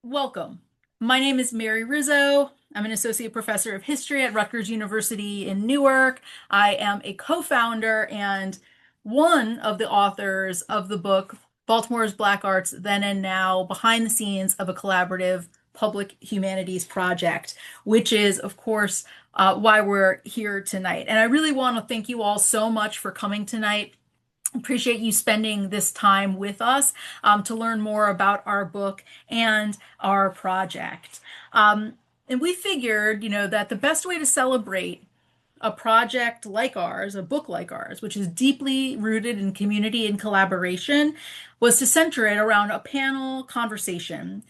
Welcome. My name is Mary Rizzo. I'm an associate professor of history at Rutgers University in Newark. I am a co-founder and one of the authors of the book Baltimore's Black Arts Then and Now: Behind the Scenes of a Collaborative Public Humanities Project, which is, of course, why we're here tonight. And I really want to thank you all so much for coming tonight. Appreciate you spending this time with us to learn more about our book and our project. And we figured, that the best way to celebrate a project like ours, a book like ours, which is deeply rooted in community and collaboration, was to center it around a panel conversation,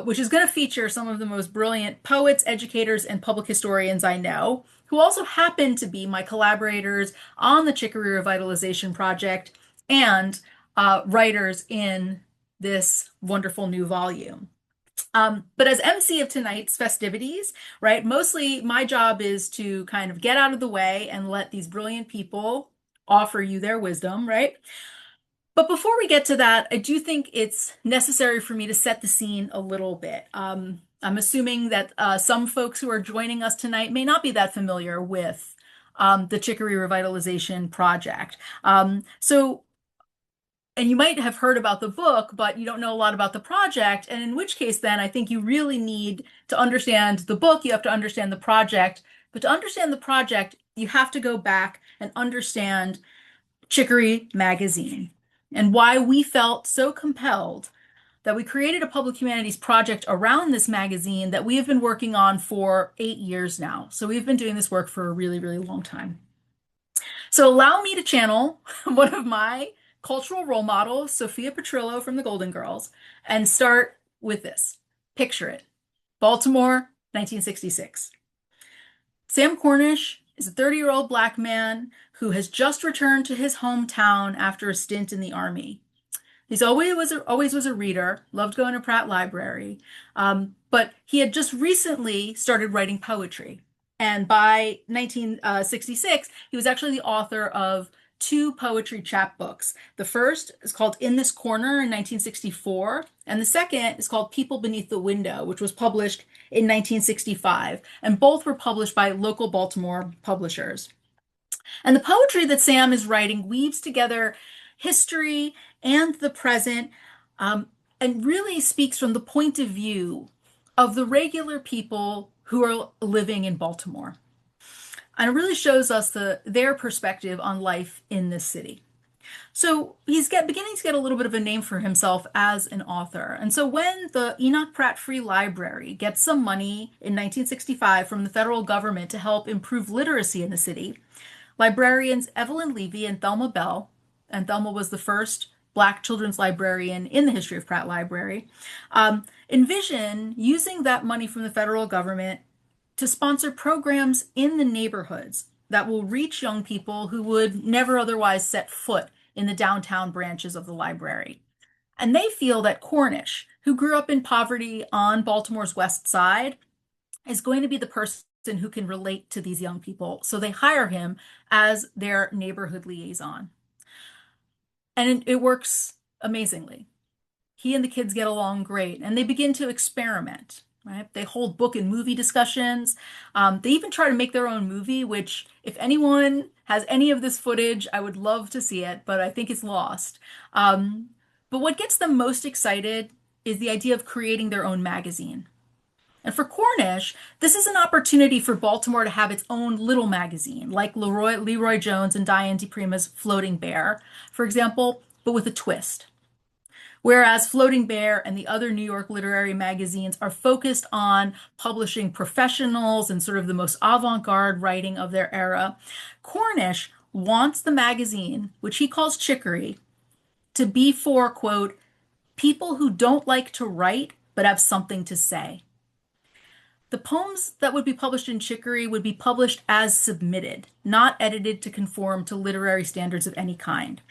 which is going to feature some of the most brilliant poets, educators, and public historians I know, who also happen to be my collaborators on the Chicory Revitalization Project and writers in this wonderful new volume. But as MC of tonight's festivities, right, mostly my job is to kind of get out of the way and let these brilliant people offer you their wisdom, right? But before we get to that, I do think it's necessary for me to set the scene a little bit. I'm assuming that some folks who are joining us tonight may not be that familiar with the Chicory Revitalization Project. And you might have heard about the book, but you don't know a lot about the project. And in which case, then I think you really need to understand the book. You have to understand the project. But to understand the project, you have to go back and understand Chicory Magazine and why we felt so compelled that we created a public humanities project around this magazine that we have been working on for 8 years now. So we've been doing this work for a really, really long time. So allow me to channel one of my cultural role models, Sophia Petrillo from the Golden Girls, and start with this. Picture it. Baltimore, 1966. Sam Cornish is a 30-year-old Black man who has just returned to his hometown after a stint in the Army. He's always was a reader, loved going to Pratt Library, but he had just recently started writing poetry. And by 1966, he was actually the author of two poetry chapbooks. The first is called In This Corner in 1964, and the second is called People Beneath the Window, which was published in 1965. And both were published by local Baltimore publishers. And the poetry that Sam is writing weaves together history and the present, and really speaks from the point of view of the regular people who are living in Baltimore. And it really shows us their perspective on life in this city. So he's beginning to get a little bit of a name for himself as an author. And so when the Enoch Pratt Free Library gets some money in 1965 from the federal government to help improve literacy in the city, librarians Evelyn Levy and Thelma Bell, and Thelma was the first Black children's librarian in the history of Pratt Library, envision using that money from the federal government to sponsor programs in the neighborhoods that will reach young people who would never otherwise set foot in the downtown branches of the library. And they feel that Cornish, who grew up in poverty on Baltimore's West Side, is going to be the person who can relate to these young people. So they hire him as their neighborhood liaison. And it works amazingly. He and the kids get along great, and they begin to experiment. Right? They hold book and movie discussions. They even try to make their own movie, which, if anyone has any of this footage, I would love to see it, but I think it's lost. But what gets them most excited is the idea of creating their own magazine. And for Cornish, this is an opportunity for Baltimore to have its own little magazine, like Leroy Jones and Diane DiPrima's Floating Bear, for example, but with a twist. Whereas Floating Bear and the other New York literary magazines are focused on publishing professionals and sort of the most avant-garde writing of their era, Cornish wants the magazine, which he calls Chicory, to be for, quote, people who don't like to write but have something to say. The poems that would be published in Chicory would be published as submitted, not edited to conform to literary standards of any kind.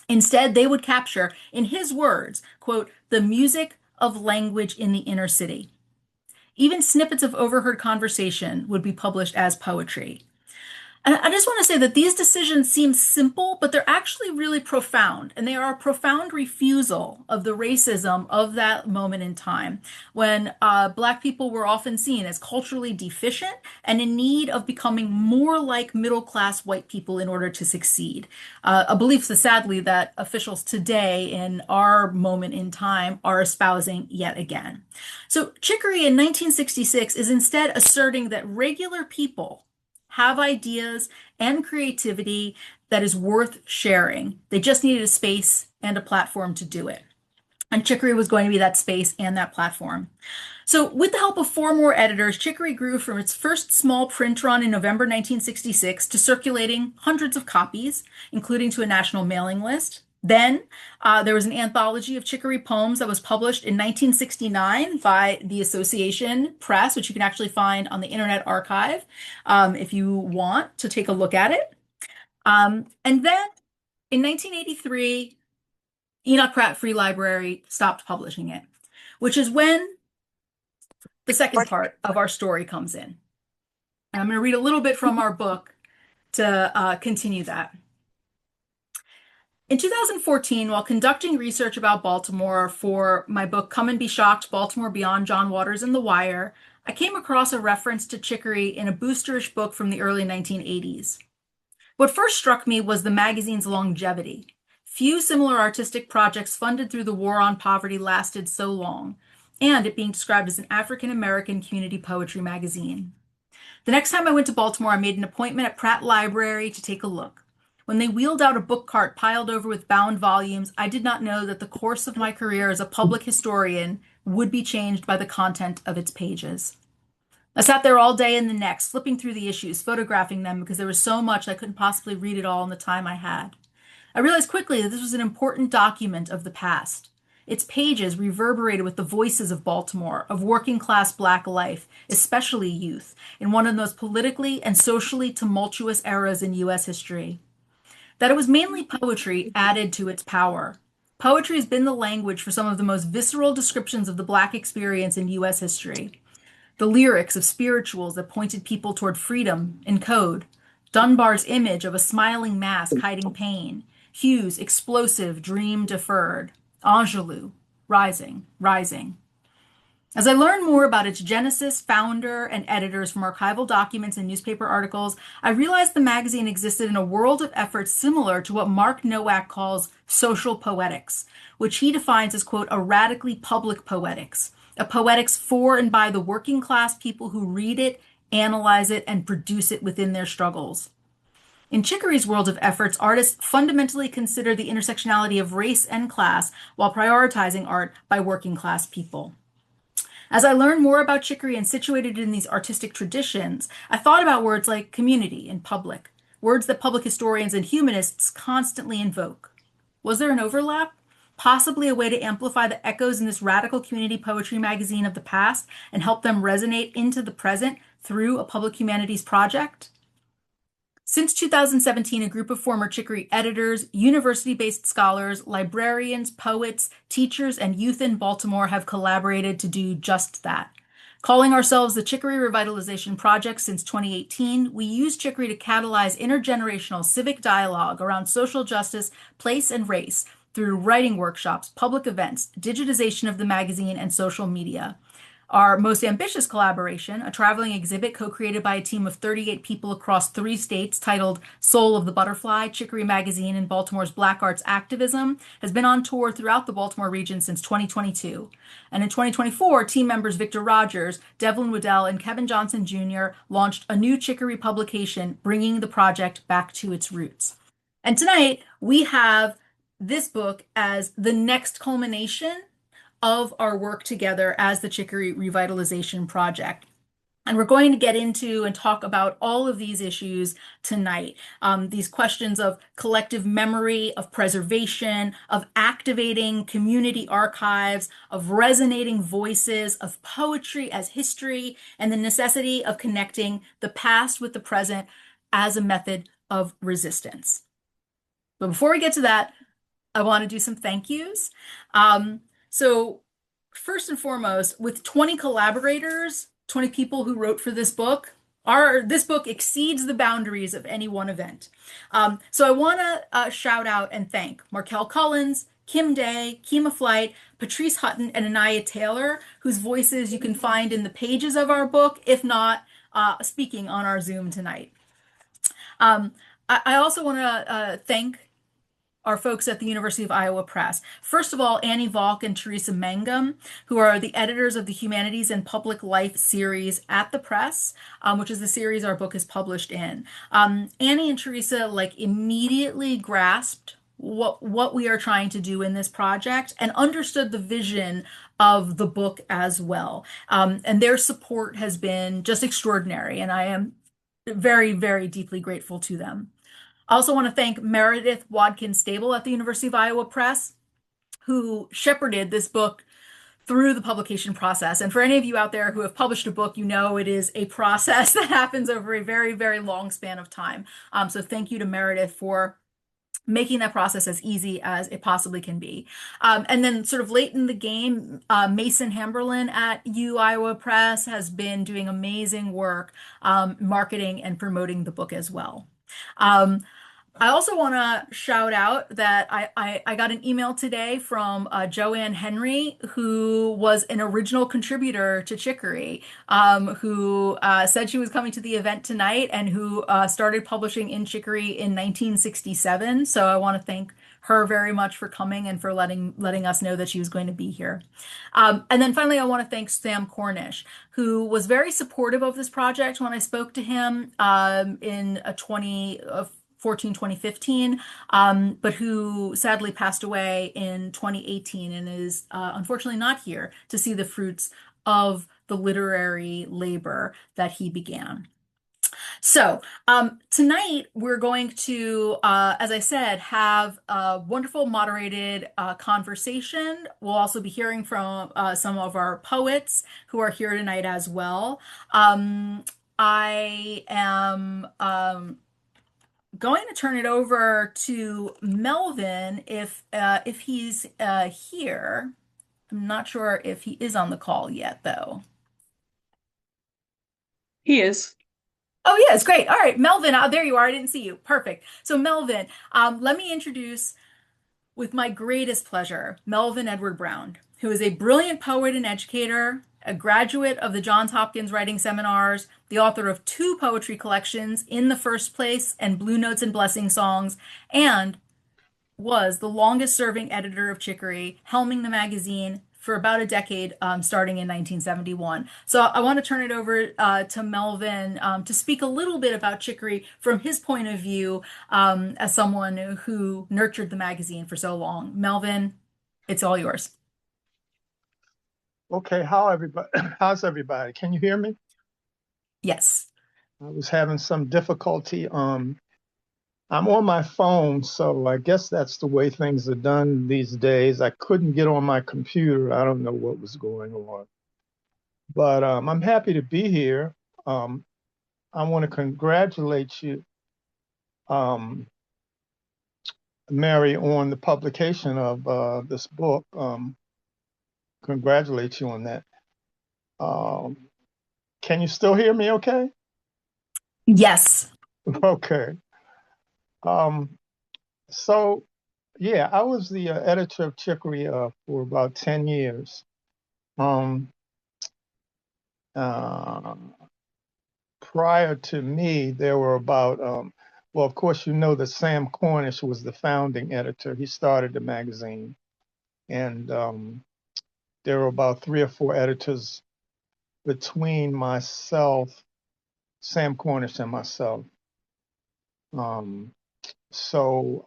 Instead, they would capture, in his words, quote, the music of language in the inner city. Even snippets of overheard conversation would be published as poetry. And I just want to say that these decisions seem simple, but they're actually really profound. And they are a profound refusal of the racism of that moment in time when Black people were often seen as culturally deficient and in need of becoming more like middle class white people in order to succeed. A belief, so sadly, that officials today in our moment in time are espousing yet again. So Chicory in 1966 is instead asserting that regular people have ideas and creativity that is worth sharing. They just needed a space and a platform to do it. And Chicory was going to be that space and that platform. So, with the help of four more editors, Chicory grew from its first small print run in November 1966 to circulating hundreds of copies, including to a national mailing list. Then there was an anthology of Chicory poems that was published in 1969 by the Association Press, which you can actually find on the Internet Archive if you want to take a look at it. And then in 1983, Enoch Pratt Free Library stopped publishing it, which is when the second part of our story comes in. And I'm going to read a little bit from our book to continue that. In 2014, while conducting research about Baltimore for my book Come and Be Shocked, Baltimore Beyond John Waters and the Wire, I came across a reference to Chicory in a boosterish book from the early 1980s. What first struck me was the magazine's longevity. Few similar artistic projects funded through the war on poverty lasted so long, and it being described as an African American community poetry magazine. The next time I went to Baltimore, I made an appointment at Pratt Library to take a look. When they wheeled out a book cart piled over with bound volumes, I did not know that the course of my career as a public historian would be changed by the content of its pages. I sat there all day and the next, flipping through the issues, photographing them because there was so much I couldn't possibly read it all in the time I had. I realized quickly that this was an important document of the past. Its pages reverberated with the voices of Baltimore, of working class Black life, especially youth, in one of the most politically and socially tumultuous eras in U.S. history. That it was mainly poetry added to its power. Poetry has been the language for some of the most visceral descriptions of the Black experience in U.S. history. The lyrics of spirituals that pointed people toward freedom and code. Dunbar's image of a smiling mask hiding pain. Hugh's explosive dream deferred. Angelou, rising, rising. As I learned more about its genesis, founder, and editors from archival documents and newspaper articles, I realized the magazine existed in a world of efforts similar to what Mark Nowak calls social poetics, which he defines as, quote, a radically public poetics, a poetics for and by the working class people who read it, analyze it, and produce it within their struggles. In Chicory's world of efforts, artists fundamentally consider the intersectionality of race and class while prioritizing art by working class people. As I learned more about Chicory and situated in these artistic traditions, I thought about words like community and public, words that public historians and humanists constantly invoke. Was there an overlap? Possibly a way to amplify the echoes in this radical community poetry magazine of the past and help them resonate into the present through a public humanities project? Since 2017, a group of former Chicory editors, university-based scholars, librarians, poets, teachers, and youth in Baltimore have collaborated to do just that. Calling ourselves the Chicory Revitalization Project since 2018, we use Chicory to catalyze intergenerational civic dialogue around social justice, place, and race through writing workshops, public events, digitization of the magazine, and social media. Our most ambitious collaboration, a traveling exhibit co-created by a team of 38 people across 3 states titled Soul of the Butterfly, Chicory Magazine and Baltimore's Black Arts Activism, has been on tour throughout the Baltimore region since 2022. And in 2024, team members Victor Rogers, Devlin Waddell, and Kevin Johnson Jr. launched a new Chicory publication, bringing the project back to its roots. And tonight, we have this book as the next culmination of our work together as the Chicory Revitalization Project. And we're going to get into and talk about all of these issues tonight. These questions of collective memory, of preservation, of activating community archives, of resonating voices, of poetry as history, and the necessity of connecting the past with the present as a method of resistance. But before we get to that, I want to do some thank yous. So first and foremost, with 20 collaborators, 20 people who wrote for this book, This book exceeds the boundaries of any one event. So I want to shout out and thank Markel Cullens, Kim Day, Kima Flight, Patrice Hutton, and Anaya Taylor, whose voices you can find in the pages of our book, if not speaking on our Zoom tonight. Um, I also want to thank our folks at the University of Iowa Press. First of all, Annie Valk and Teresa Mangum, who are the editors of the Humanities and Public Life series at the Press, which is the series our book is published in. Annie and Teresa like immediately grasped what we are trying to do in this project and understood the vision of the book as well. And their support has been just extraordinary, and I am very, very deeply grateful to them. I also want to thank Meredith Watkins Stable at the University of Iowa Press, who shepherded this book through the publication process. And for any of you out there who have published a book, you know it is a process that happens over a very, very long span of time. So thank you to Meredith for making that process as easy as it possibly can be. And then sort of late in the game, Mason Hamberlin at U Iowa Press has been doing amazing work marketing and promoting the book as well. Um, I also want to shout out that I got an email today from Joanne Henry, who was an original contributor to Chicory, who said she was coming to the event tonight and who started publishing in Chicory in 1967. So I want to thank her very much for coming and for letting us know that she was going to be here. And then finally, I want to thank Sam Cornish, who was very supportive of this project when I spoke to him in 2014, 2015, but who sadly passed away in 2018 and is unfortunately not here to see the fruits of the literary labor that he began. So, tonight we're going to, as I said, have a wonderful moderated conversation. We'll also be hearing from some of our poets who are here tonight as well. I am going to turn it over to Melvin if he's here. I'm not sure if he is on the call yet, though. He is. Oh, yes, great. All right, Melvin, there you are. I didn't see you. Perfect. So, Melvin, let me introduce, with my greatest pleasure, Melvin Edward Brown, who is a brilliant poet and educator, a graduate of the Johns Hopkins Writing Seminars, the author of two poetry collections, In the First Place and Blue Notes and Blessing Songs, and was the longest serving editor of Chicory, helming the magazine for about a decade, starting in 1971. So I want to turn it over to Melvin to speak a little bit about Chicory from his point of view as someone who nurtured the magazine for so long. Melvin, it's all yours. Okay, how's everybody? Can you hear me? Yes. I was having some difficulty. I'm on my phone, so I guess that's the way things are done these days. I couldn't get on my computer. I don't know what was going on. But I'm happy to be here. Um, I want to congratulate you, um, Mary, on the publication of this book. Congratulate you on that. Um, can you still hear me okay? Yes. Okay. Um, so, yeah, I was the editor of Chicory for about 10 years. Um, uh, Prior to me, there were about, well, of course, you know that Sam Cornish was the founding editor. He started the magazine. And there were about three or four editors between myself, Sam Cornish, and myself. Um, so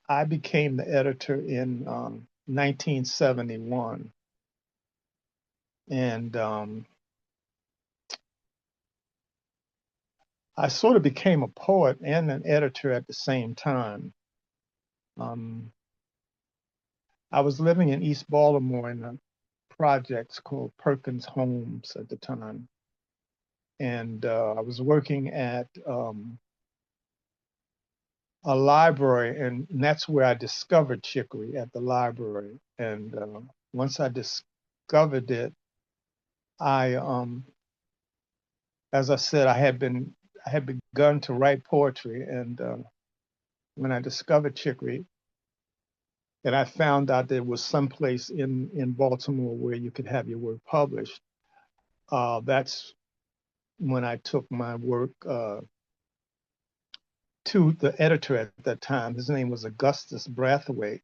I became the editor in 1971. And I sort of became a poet and an editor at the same time. Um, I was living in East Baltimore in a project called Perkins Homes at the time. And I was working at a library, and that's where I discovered Chicory, at the library. And once I discovered it, I as I said, I had begun to write poetry, and when I discovered Chicory, and I found out there was some place in Baltimore where you could have your work published. That's when I took my work to the editor at that time. His name was Augustus Brathwaite,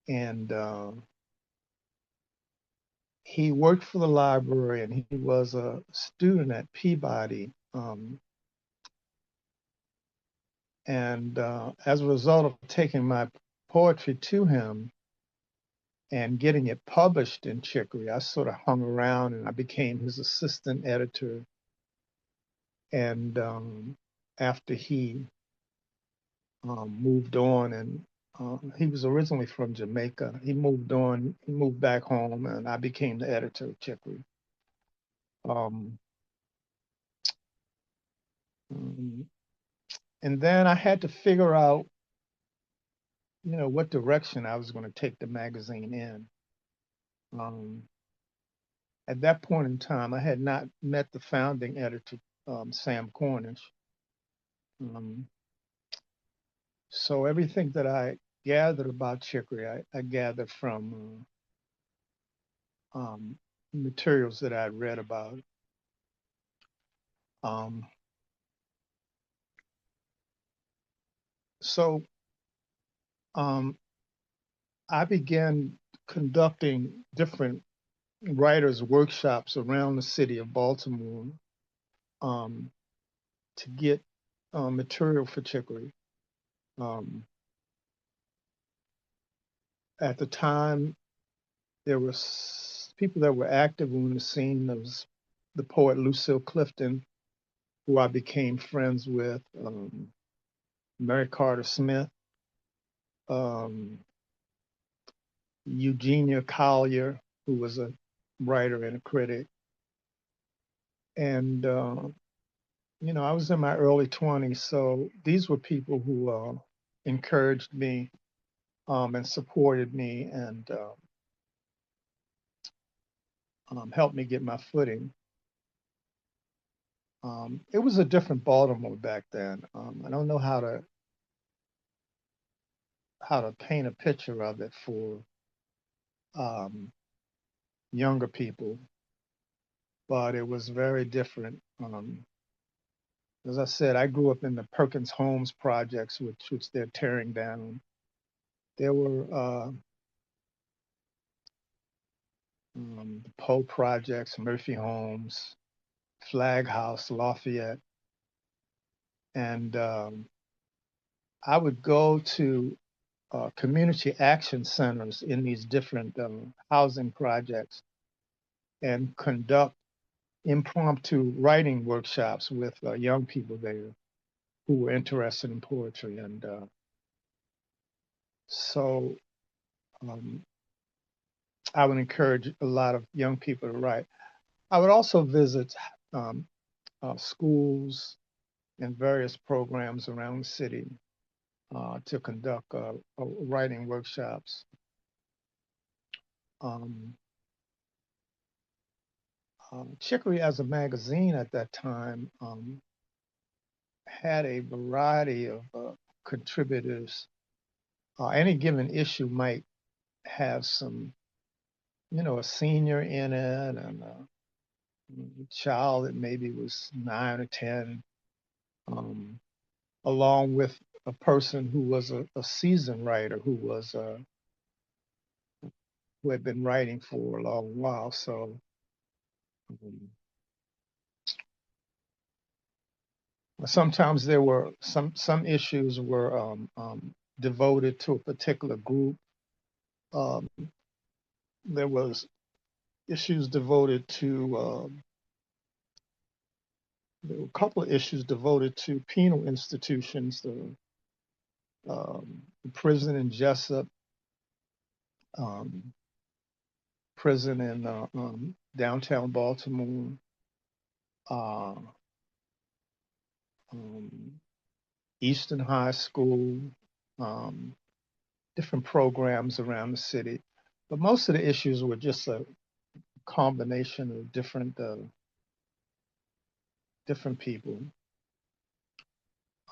and he worked for the library, and he was a student at Peabody. And as a result of taking my poetry to him and getting it published in Chicory, I sort of hung around and I became his assistant editor. And after he moved on, and he was originally from Jamaica, he moved on, he moved back home, and I became the editor of Chicory. Um, um, and then I had to figure out, what direction I was going to take the magazine in. Um, at that point in time, I had not met the founding editor, Sam Cornish. Um, so everything that I gathered about Chicory, I gathered from materials that I'd read about. Um, so um, I began conducting different writers' workshops around the city of Baltimore um, to get material for Chicory. Um, at the time, there were people that were active on the scene. There was the poet Lucille Clifton, who I became friends with, Mary Carter Smith, um, Eugenia Collier, who was a writer and a critic. And, I was in my early 20s. So these were people who encouraged me and supported me and helped me get my footing. It was a different Baltimore back then. I don't know how to paint a picture of it for um, younger people, but it was very different. As I said, I grew up in the Perkins Homes projects, which they're tearing down. There were the Poe projects, Murphy Homes, Flag House, Lafayette, and I would go to community action centers in these different housing projects and conduct impromptu writing workshops with young people there who were interested in poetry. And so um, I would encourage a lot of young people to write. I would also visit um, schools and various programs around the city to conduct writing workshops. Um, Chicory, as a magazine at that time, had a variety of contributors. Any given issue might have some, a senior in it and a child that maybe was 9 or 10, um, along with a person who was a seasoned writer who had been writing for a long while. So um, sometimes there were some issues were devoted to a particular group. Um, there was issues devoted to there were a couple of issues devoted to penal institutions, the prison in Jessup, um, prison in downtown Baltimore, uh, um, Eastern High School, um, different programs around the city. But most of the issues were just a combination of different different people.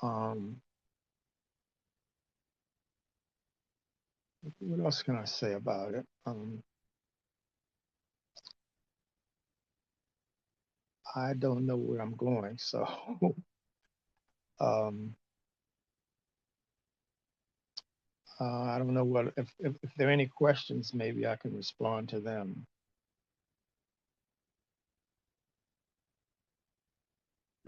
Um, what else can I say about it? I don't know where I'm going, so um, I don't know what if there are any questions, maybe I can respond to them.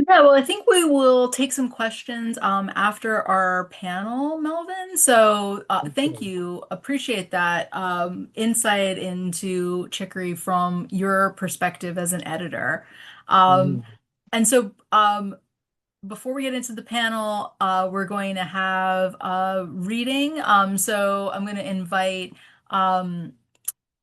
Yeah, well, I think we will take some questions after our panel, Melvin. So thank Okay. you. Appreciate that insight into Chicory from your perspective as an editor. Um, Mhm. and so before we get into the panel, we're going to have a reading. So I'm going to invite um,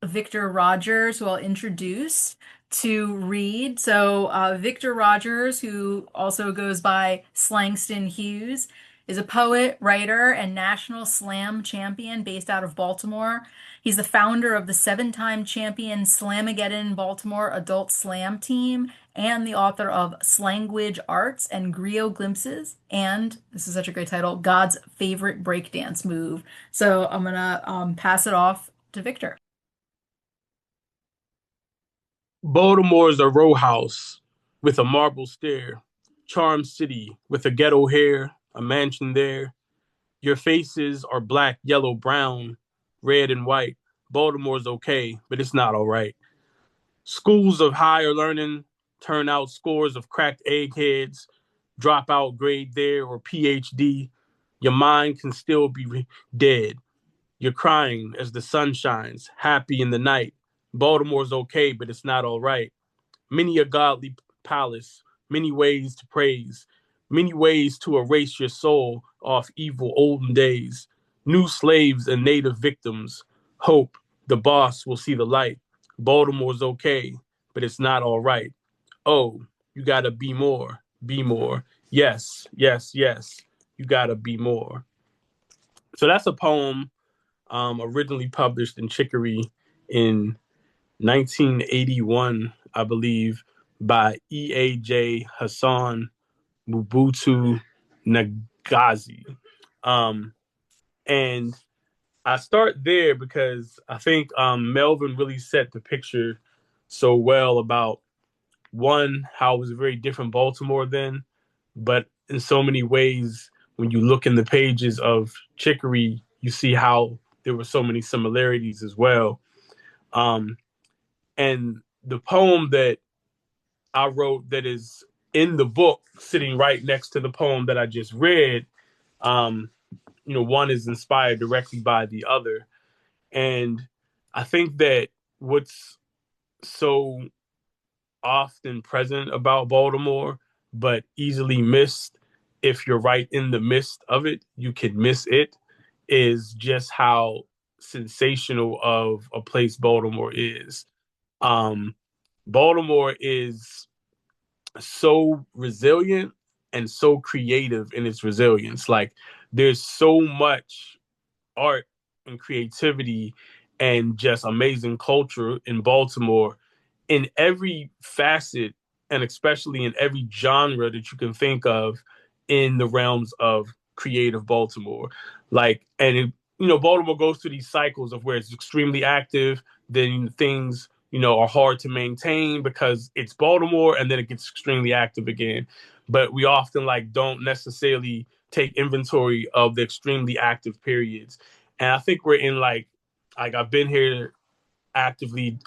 Victor Rogers, who I'll introduce to read. So, Victor Rogers, who also goes by Slangston Hughes, is a poet, writer, and national slam champion based out of Baltimore. He's the founder of the seven-time champion Slamageddon Baltimore Adult Slam Team and the author of Slangwidge Arts and Griot Glimpses. And this is such a great title, God's Favorite Breakdance Move. So, I'm gonna pass it off to Victor. Baltimore's a row house with a marble stair, charm city with a ghetto hair, a mansion there. Your faces are black, yellow, brown, red, and white. Baltimore's okay, but it's not all right. Schools of higher learning turn out scores of cracked eggheads, dropout grade there or PhD. Your mind can still be dead. You're crying as the sun shines, happy in the night. Baltimore's okay, but it's not all right. Many a godly palace, many ways to praise, many ways to erase your soul off evil olden days. New slaves and native victims. Hope the boss will see the light. Baltimore's okay, but it's not all right. Oh, you gotta be more, be more. Yes, yes, yes. You gotta be more. So that's a poem originally published in Chicory in 1981, I believe, by E.A.J. Hassan Mobutu Nagazi. Um, and I start there because I think Melvin really set the picture so well about one, how it was a very different Baltimore then, but in so many ways, when you look in the pages of Chicory, you see how there were so many similarities as well. Um, and the poem that I wrote that is in the book, sitting right next to the poem that I just read, um, one is inspired directly by the other. And I think that what's so often present about Baltimore, but easily missed if you're right in the midst of it, you can miss it, is just how sensational of a place Baltimore is. Um, Baltimore is so resilient and so creative in its resilience. Like there's so much art and creativity and just amazing culture in Baltimore in every facet and especially in every genre that you can think of in the realms of creative Baltimore. Like, and Baltimore goes through these cycles of where it's extremely active, then things, are hard to maintain because it's Baltimore, and then it gets extremely active again. But we often like don't necessarily take inventory of the extremely active periods. And I think we're in like I've been here actively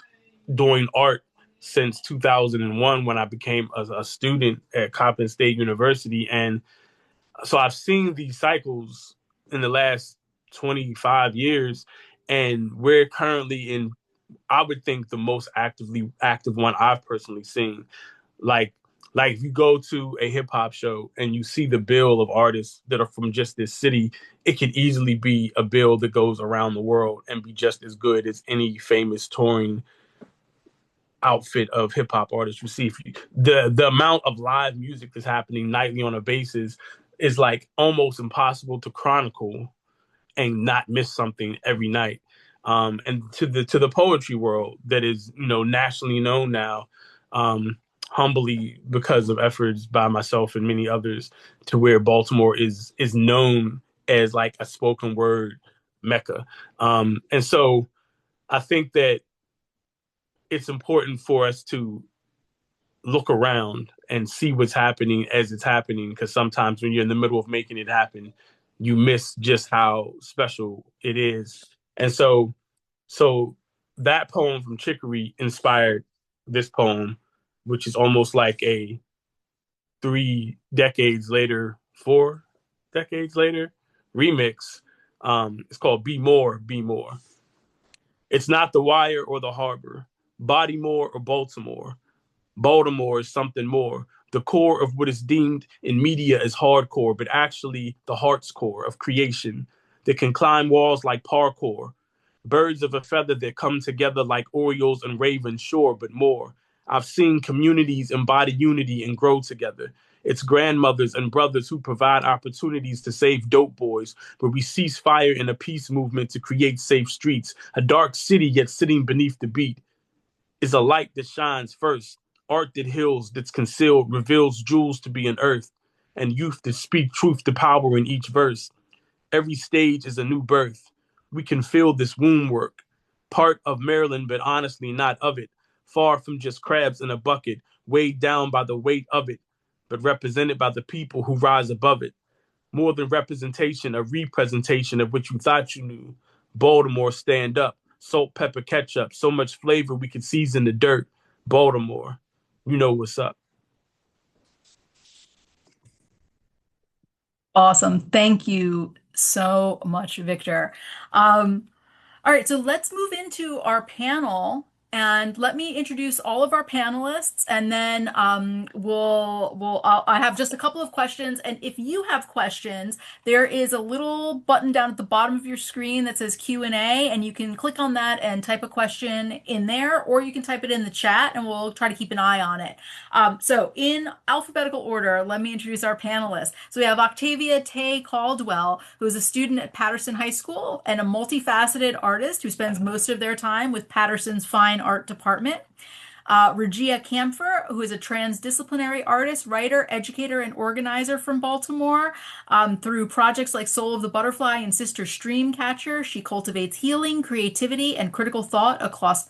doing art since 2001 when I became a student at Coppin State University. And so I've seen these cycles in the last 25 years. And we're currently in, I would think, the most actively active one I've personally seen. Like, like if you go to a hip hop show and you see the bill of artists that are from just this city, it could easily be a bill that goes around the world and be just as good as any famous touring outfit of hip hop artists you see. The amount of live music that's happening nightly on a basis is like almost impossible to chronicle and not miss something every night. And to the poetry world that is nationally known now, um, humbly because of efforts by myself and many others to where Baltimore is known as like a spoken word mecca. And so I think that it's important for us to look around and see what's happening as it's happening, because sometimes when you're in the middle of making it happen, you miss just how special it is. And so that poem from Chicory inspired this poem, which is almost like a 3 decades later, 4 decades later remix. It's called Be More, Be More. It's not the wire or the harbor, Bodymore or Baltimore. Baltimore is something more. The core of what is deemed in media as hardcore, but actually the heart's core of creation that can climb walls like parkour. Birds of a feather that come together like orioles and ravens, sure, but more. I've seen communities embody unity and grow together. It's grandmothers and brothers who provide opportunities to save dope boys, where we cease fire in a peace movement to create safe streets. A dark city yet sitting beneath the beat is a light that shines first. Art that heals, that's concealed, reveals jewels to be unearthed, and youth that speak truth to power in each verse. Every stage is a new birth. We can feel this womb work. Part of Maryland, but honestly not of it. Far from just crabs in a bucket, weighed down by the weight of it, but represented by the people who rise above it. More than representation, a representation of what you thought you knew. Baltimore, stand up. Salt, pepper, ketchup. So much flavor we could season the dirt. Baltimore, you know what's up. Awesome. Thank you so much, Victor. All right, so let's move into our panel and let me introduce all of our panelists and then I have just a couple of questions, and if you have questions, there is a little button down at the bottom of your screen that says Q&A, and you can click on that and type a question in there, or you can type it in the chat and we'll try to keep an eye on it. So in alphabetical order, let me introduce our panelists. So we have Octavia Tay Caldwell, who is a student at Patterson High School and a multifaceted artist who spends most of their time with Patterson's Fine Art Department. Regia Camphor, who is a transdisciplinary artist, writer, educator, and organizer from Baltimore. Through projects like Soul of the Butterfly and Sister Streamcatcher, she cultivates healing, creativity, and critical thought across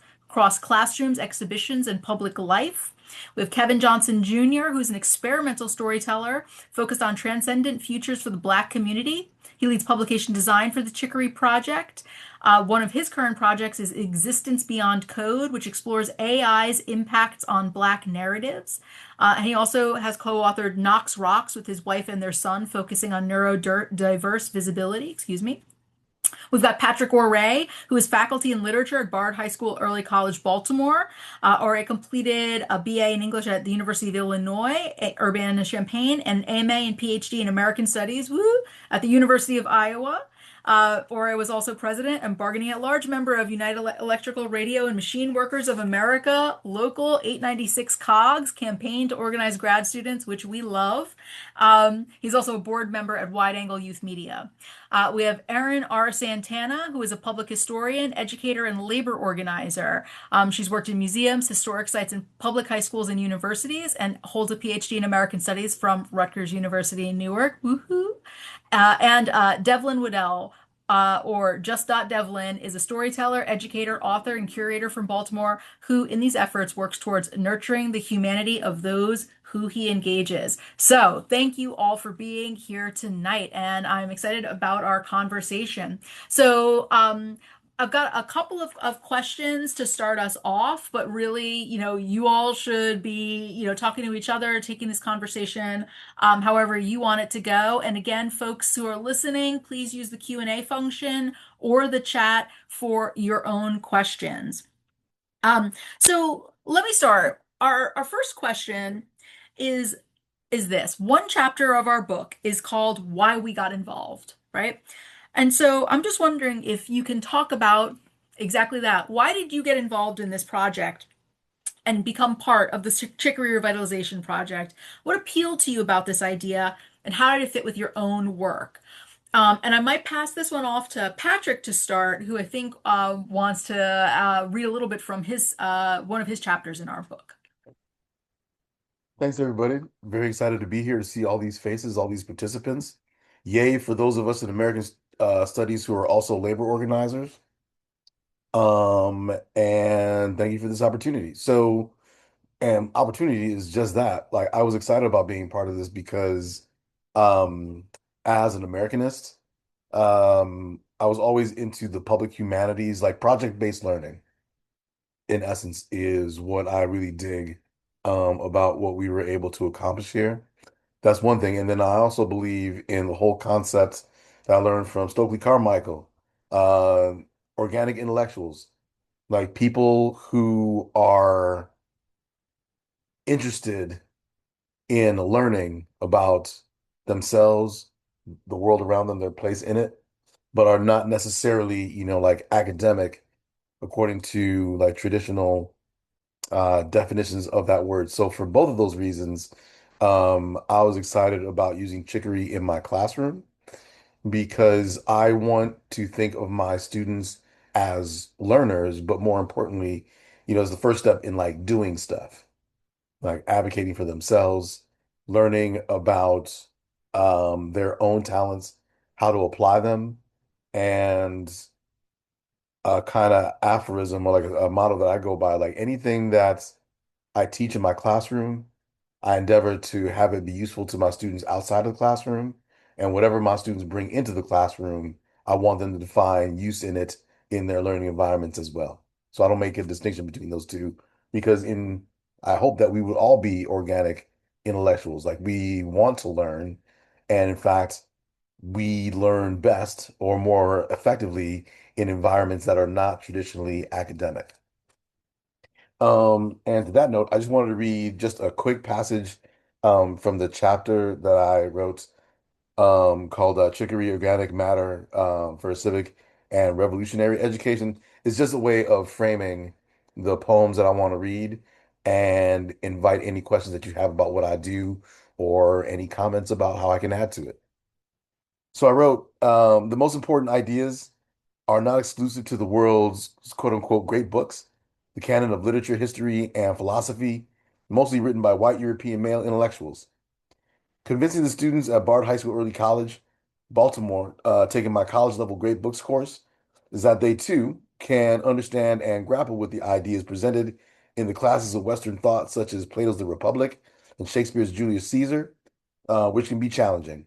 classrooms, exhibitions, and public life. We have Kevin Johnson Jr., who's an experimental storyteller focused on transcendent futures for the Black community. He leads publication design for the Chicory Project. One of his current projects is Existence Beyond Code, which explores AI's impacts on Black narratives. And he also has co-authored Knox Rocks with his wife and their son, focusing on neurodiverse visibility. Excuse me. We've got Patrick Oray, who is faculty in literature at Bard High School, Early College, Baltimore. Oray completed a BA in English at the University of Illinois, Urbana-Champaign, and an MA and PhD in American Studies, woo, at the University of Iowa. Oray was also president and bargaining at large member of United Electrical Radio and Machine Workers of America, Local 896 COGS, campaign to organize grad students, which we love. He's also a board member at Wide Angle Youth Media. We have Erin R. Santana, who is a public historian, educator, and labor organizer. She's worked in museums, historic sites, and public high schools and universities, and holds a PhD in American Studies from Rutgers University in Newark. Woohoo! And Devlin Waddell, or Just Dot Devlin, is a storyteller, educator, author, and curator from Baltimore who, in these efforts, works towards nurturing the humanity of those who he engages. So, thank you all for being here tonight, and I'm excited about our conversation. So, I've got a couple of questions to start us off, but really, you all should be, talking to each other, taking this conversation however you want it to go. And again, folks who are listening, please use the Q&A function or the chat for your own questions. So let me start. Our first question is this. One chapter of our book is called Why We Got Involved, right? And so I'm just wondering if you can talk about exactly that. Why did you get involved in this project and become part of the Chicory Revitalization Project? What appealed to you about this idea, and how did it fit with your own work? And I might pass this one off to Patrick to start, who I think wants to read a little bit from his one of his chapters in our book. Thanks, everybody. Very excited to be here to see all these faces, all these participants. Yay for those of us in American studies who are also labor organizers. And thank you for this opportunity. And opportunity is just that. Like, I was excited about being part of this because, um, as an Americanist, I was always into the public humanities, like project-based learning, in essence, is what I really dig, about what we were able to accomplish here. That's one thing. And then I also believe in the whole concept that I learned from Stokely Carmichael, uh, organic intellectuals, like people who are interested in learning about themselves, the world around them, their place in it, but are not necessarily, like academic according to like traditional definitions of that word. So for both of those reasons, I was excited about using chicory in my classroom because I want to think of my students as learners, but more importantly, as the first step in like doing stuff, like advocating for themselves, learning about their own talents, how to apply them, and a kind of aphorism or like a motto that I go by, like anything that I teach in my classroom, I endeavor to have it be useful to my students outside of the classroom. And whatever my students bring into the classroom, I want them to find use in it in their learning environments as well. So I don't make a distinction between those two because I hope that we would all be organic intellectuals. Like we want to learn. And in fact, we learn best or more effectively in environments that are not traditionally academic. And to that note, I just wanted to read just a quick passage from the chapter that I wrote called Chicory Organic Matter for Civic and Revolutionary Education. It's just a way of framing the poems that I want to read and invite any questions that you have about what I do or any comments about how I can add to it. So I wrote, the most important ideas are not exclusive to the world's quote unquote great books, the canon of literature, history, and philosophy, mostly written by white European male intellectuals. Convincing the students at Bard High School Early College, Baltimore, taking my college level great books course, is that they too can understand and grapple with the ideas presented in the classes of Western thought, such as Plato's The Republic and Shakespeare's Julius Caesar, which can be challenging.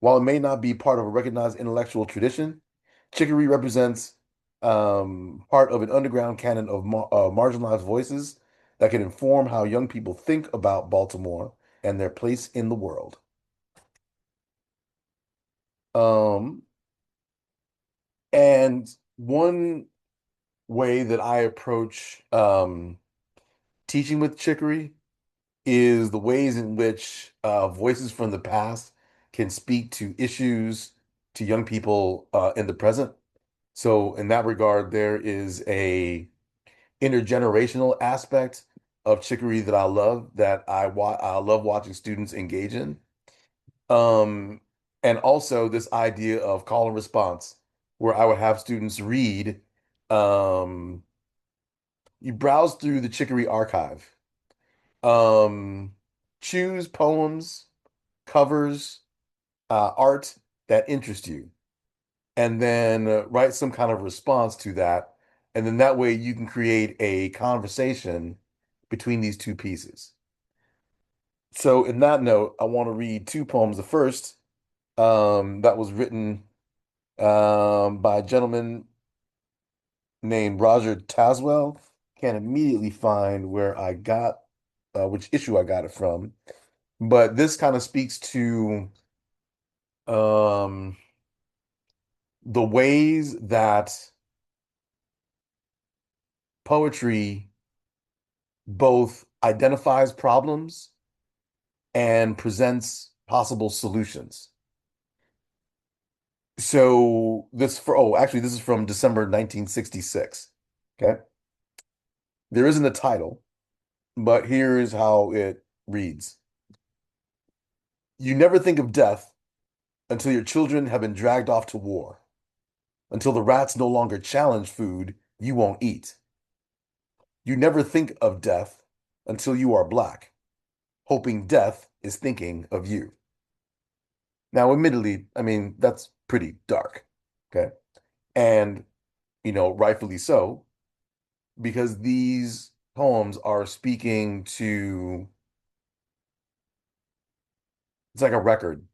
While it may not be part of a recognized intellectual tradition, chicory represents part of an underground canon of marginalized voices that can inform how young people think about Baltimore and their place in the world. Um, and one way that I approach teaching with chicory is the ways in which voices from the past can speak to issues to young people in the present. So in that regard, there is a intergenerational aspect of chicory that I love that I love watching students engage in. Um, and also this idea of call and response, where I would have students read, um, you browse through the Chicory archive, um, choose poems, covers, art that interest you, and then write some kind of response to that. And then that way you can create a conversation between these two pieces. So in that note, I want to read two poems. The first, that was written by a gentleman named Roger Taswell. Can't immediately find where I got which issue I got it from, but this kind of speaks to um, the ways that poetry both identifies problems and presents possible solutions. So actually, this is from December 1966. Okay. There isn't a title, but here's how it reads. You never think of death until your children have been dragged off to war, until the rats no longer challenge food you won't eat. You never think of death until you are black, hoping death is thinking of you. Now, admittedly, I mean, that's pretty dark. Okay. And, rightfully so, because these poems are speaking to, it's like a record.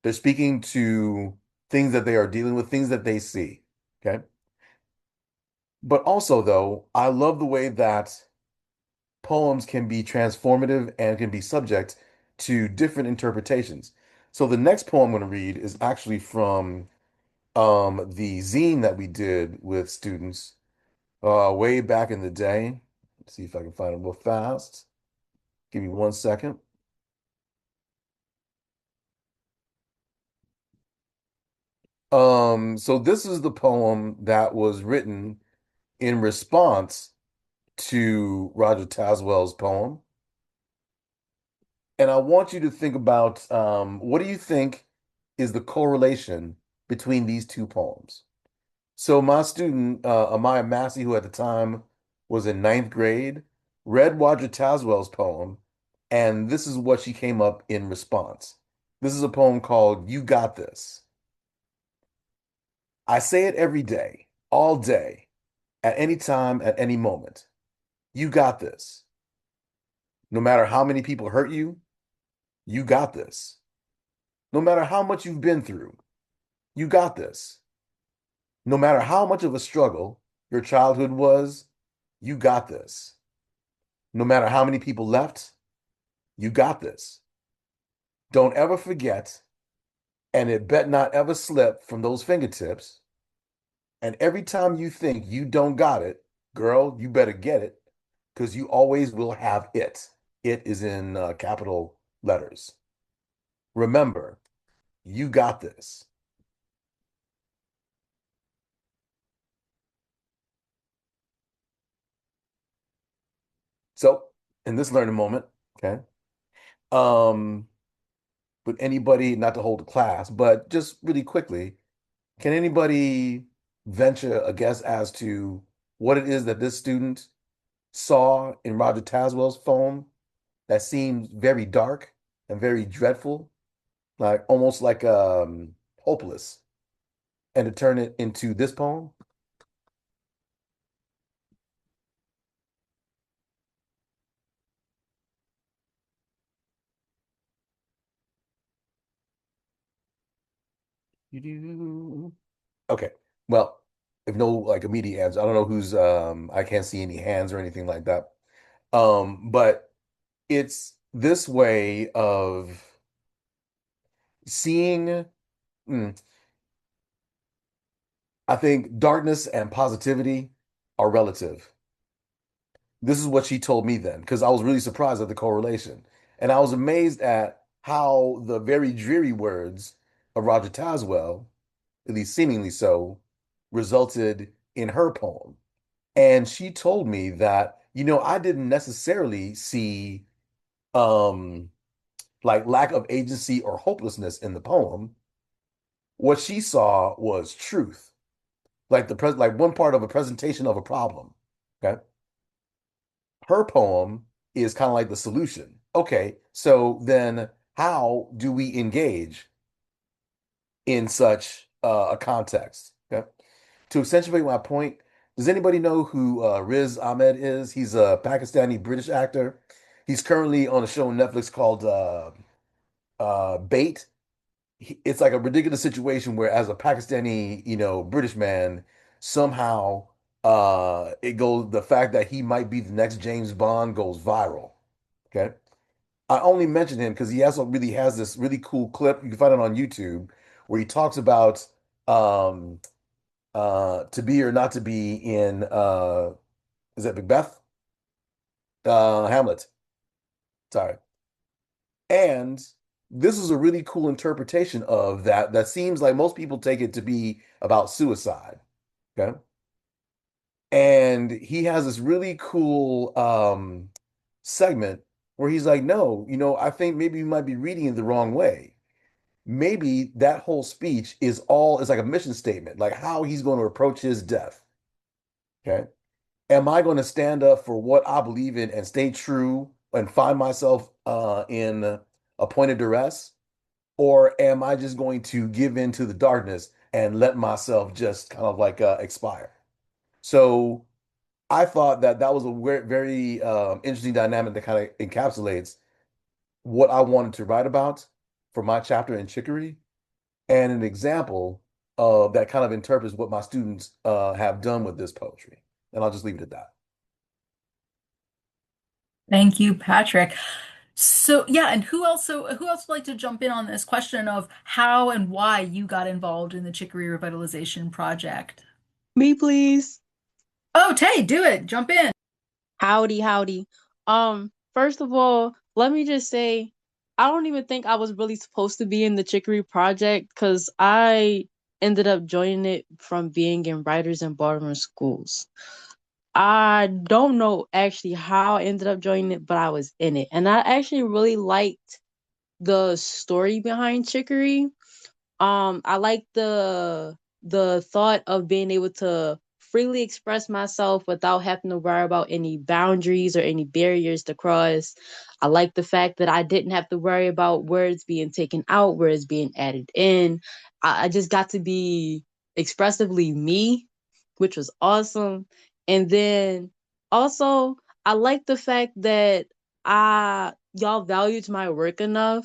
They're speaking to things that they are dealing with, things that they see. Okay. But also, though, I love the way that poems can be transformative and can be subject to different interpretations. So the next poem I'm going to read is actually from the zine that we did with students way back in the day. Let's see if I can find it real fast. Give me 1 second. So this is the poem that was written in response to Roger Tazwell's poem. And I want you to think about what do you think is the correlation between these two poems? So my student, Amaya Massey, who at the time was in ninth grade, read Roger Tazwell's poem, and this is what she came up in response. This is a poem called You Got This. I say it every day, all day, at any time, at any moment. You got this. No matter how many people hurt you, you got this. No matter how much you've been through, you got this. No matter how much of a struggle your childhood was, you got this. No matter how many people left, you got this. Don't ever forget, and it bet not ever slip from those fingertips. And every time you think you don't got it, girl, you better get it because you always will have it. It is in capital letters. Remember, you got this. So, in this learning moment, okay, um, would anybody, not to hold a class, but just really quickly, can anybody venture a guess as to what it is that this student saw in Roger Tazwell's poem that seemed very dark and very dreadful, like almost like hopeless, and to turn it into this poem? You do. Okay. Well, if no like immediate answer, I don't know who's I can't see any hands or anything like that. But it's this way of seeing, mm, I think darkness and positivity are relative. This is what she told me then, because I was really surprised at the correlation. And I was amazed at how the very dreary words of Roger Tazwell, at least seemingly so, resulted in her poem. And she told me that, I didn't necessarily see um like lack of agency or hopelessness in the poem. What she saw was truth, like like one part of a presentation of a problem. Okay. Her poem is kind of like the solution. Okay, so then how do we engage in such a context? Okay. To accentuate my point, does anybody know who Riz Ahmed is? He's a Pakistani British actor. He's currently on a show on Netflix called Bait. It's like a ridiculous situation where, as a Pakistani, British man, somehow it goes, the fact that he might be the next James Bond goes viral. Okay. I only mention him because he also really has this really cool clip. You can find it on YouTube where he talks about um to be or not to be in is that Macbeth? Hamlet. Sorry. And this is a really cool interpretation of that that seems like most people take it to be about suicide. Okay. And he has this really cool segment where he's like, no, I think maybe you might be reading it the wrong way. Maybe that whole speech is like a mission statement, like how he's going to approach his death. Okay. Am I going to stand up for what I believe in and stay true and find myself in a point of duress, or am I just going to give in to the darkness and let myself just kind of like expire? So I thought that that was a very interesting dynamic that kind of encapsulates what I wanted to write about for my chapter in Chicory, and an example that kind of interprets what my students have done with this poetry. And I'll just leave it at that. Thank you, Patrick. So yeah, and who else would like to jump in on this question of how and why you got involved in the Chicory Revitalization Project? Me, please. Oh, Tay, do it. Jump in. Howdy, howdy. First of all, let me just say, I don't even think I was really supposed to be in the Chicory Project because I ended up joining it from being in writers in Baltimore schools. I don't know actually how I ended up joining it, but I was in it. And I actually really liked the story behind Chicory. I like the thought of being able to freely express myself without having to worry about any boundaries or any barriers to cross. I like the fact that I didn't have to worry about words being taken out, words being added in. I just got to be expressively me, which was awesome. And then also I like the fact that I y'all valued my work enough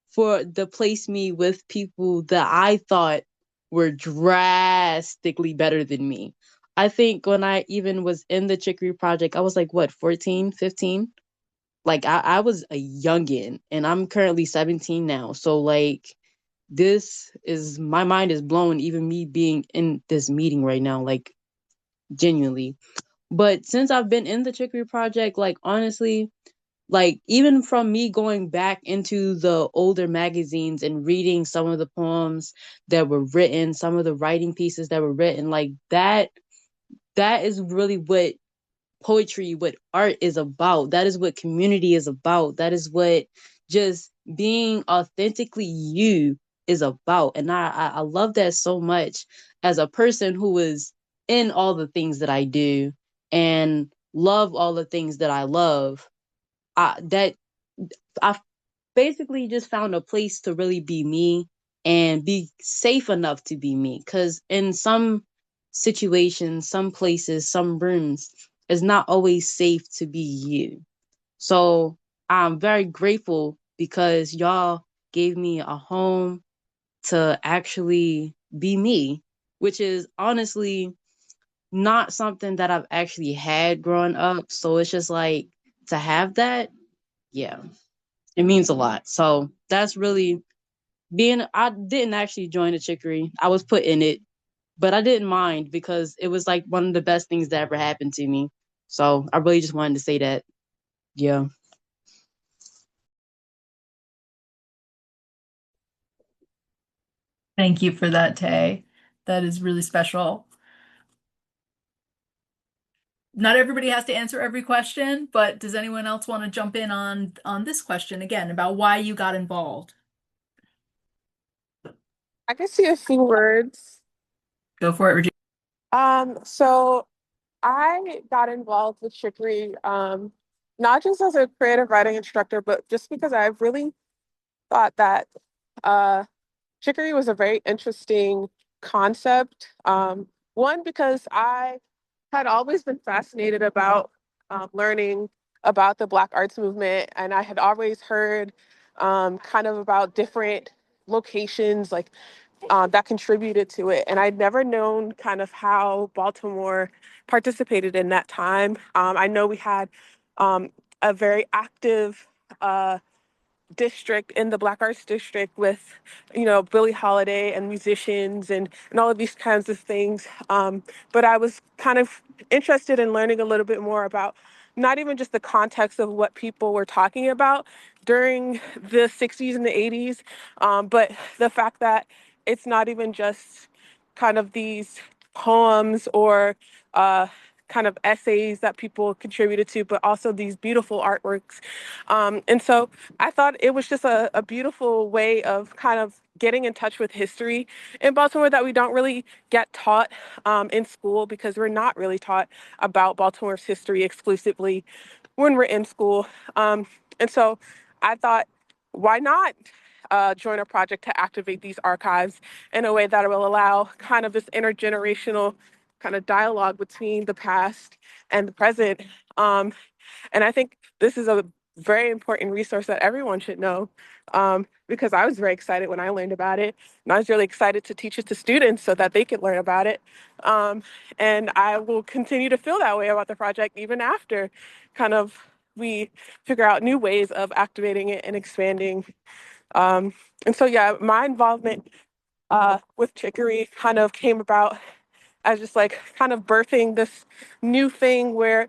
for to place me with people that I thought were drastically better than me. I think when I even was in the Chicory Project, I was like, what, 14, 15? Like, I was a youngin', and I'm currently 17 now. So, like, my mind is blown, even me being in this meeting right now, like, genuinely. But since I've been in the Chicory Project, like, honestly, like even from me going back into the older magazines and reading some of the poems that were written, some of the writing pieces that were written, like that is really what poetry, what art is about. That is what community is about. That is what just being authentically you is about. And I love that so much as a person who is in all the things that I do and love all the things that I love. That I basically just found a place to really be me and be safe enough to be me. Because in some situations, some places, some rooms, it's not always safe to be you. So I'm very grateful because y'all gave me a home to actually be me, which is honestly not something that I've actually had growing up. So it's just like to have that, yeah, it means a lot. So that's really I didn't actually join the Chicory. I was put in it, but I didn't mind because it was like one of the best things that ever happened to me. So I really just wanted to say that. Yeah. Thank you for that, Tay. That is really special. Not everybody has to answer every question, but does anyone else want to jump in on this question again about why you got involved? I can see a few words. Go for it, Regina. So I got involved with Chicory, not just as a creative writing instructor, but just because I really thought that uh, Chicory was a very interesting concept. One, because I had always been fascinated about learning about the Black arts movement, and I had always heard kind of about different locations, like that contributed to it. And I'd never known kind of how Baltimore participated in that time. I know we had a very active district in the Black Arts District with, Billie Holiday and musicians and all of these kinds of things. But I was kind of interested in learning a little bit more about not even just the context of what people were talking about during the 60s and the 80s, but the fact that it's not even just kind of these poems or uh, kind of essays that people contributed to, but also these beautiful artworks. And so I thought it was just a beautiful way of kind of getting in touch with history in Baltimore that we don't really get taught in school, because we're not really taught about Baltimore's history exclusively when we're in school. And so I thought, why not join a project to activate these archives in a way that will allow kind of this intergenerational kind of dialogue between the past and the present. Um, and I think this is a very important resource that everyone should know, because I was very excited when I learned about it. And I was really excited to teach it to students so that they could learn about it. Um, and I will continue to feel that way about the project even after kind of we figure out new ways of activating it and expanding. Um, and so, yeah, my involvement with Chicory kind of came about as just like kind of birthing this new thing where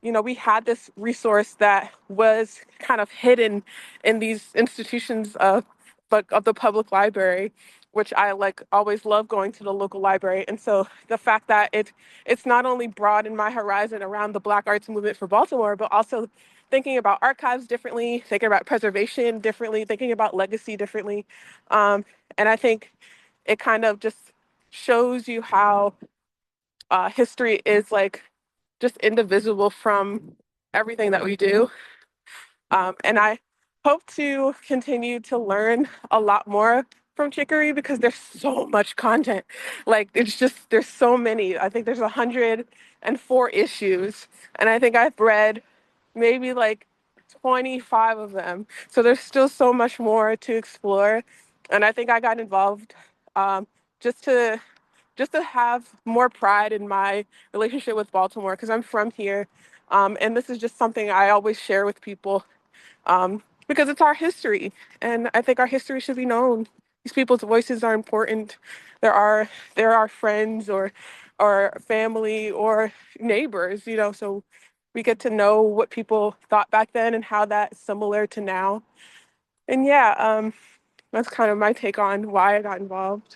we had this resource that was kind of hidden in these institutions of the public library, which I like always love going to the local library. And so the fact that it's not only broadened my horizon around the Black arts movement for Baltimore, but also thinking about archives differently, thinking about preservation differently, thinking about legacy differently. Um, and I think it kind of just shows you how history is like just indivisible from everything that we do. And I hope to continue to learn a lot more from Chicory because there's so much content. Like it's just there's so many. I think there's 104 issues, and I think I've read maybe like 25 of them. So there's still so much more to explore, and I think I got involved um, just to have more pride in my relationship with Baltimore because I'm from here. And this is just something I always share with people because it's our history. And I think our history should be known. These people's voices are important. There are friends or family or neighbors, so we get to know what people thought back then and how that's similar to now. And yeah, that's kind of my take on why I got involved.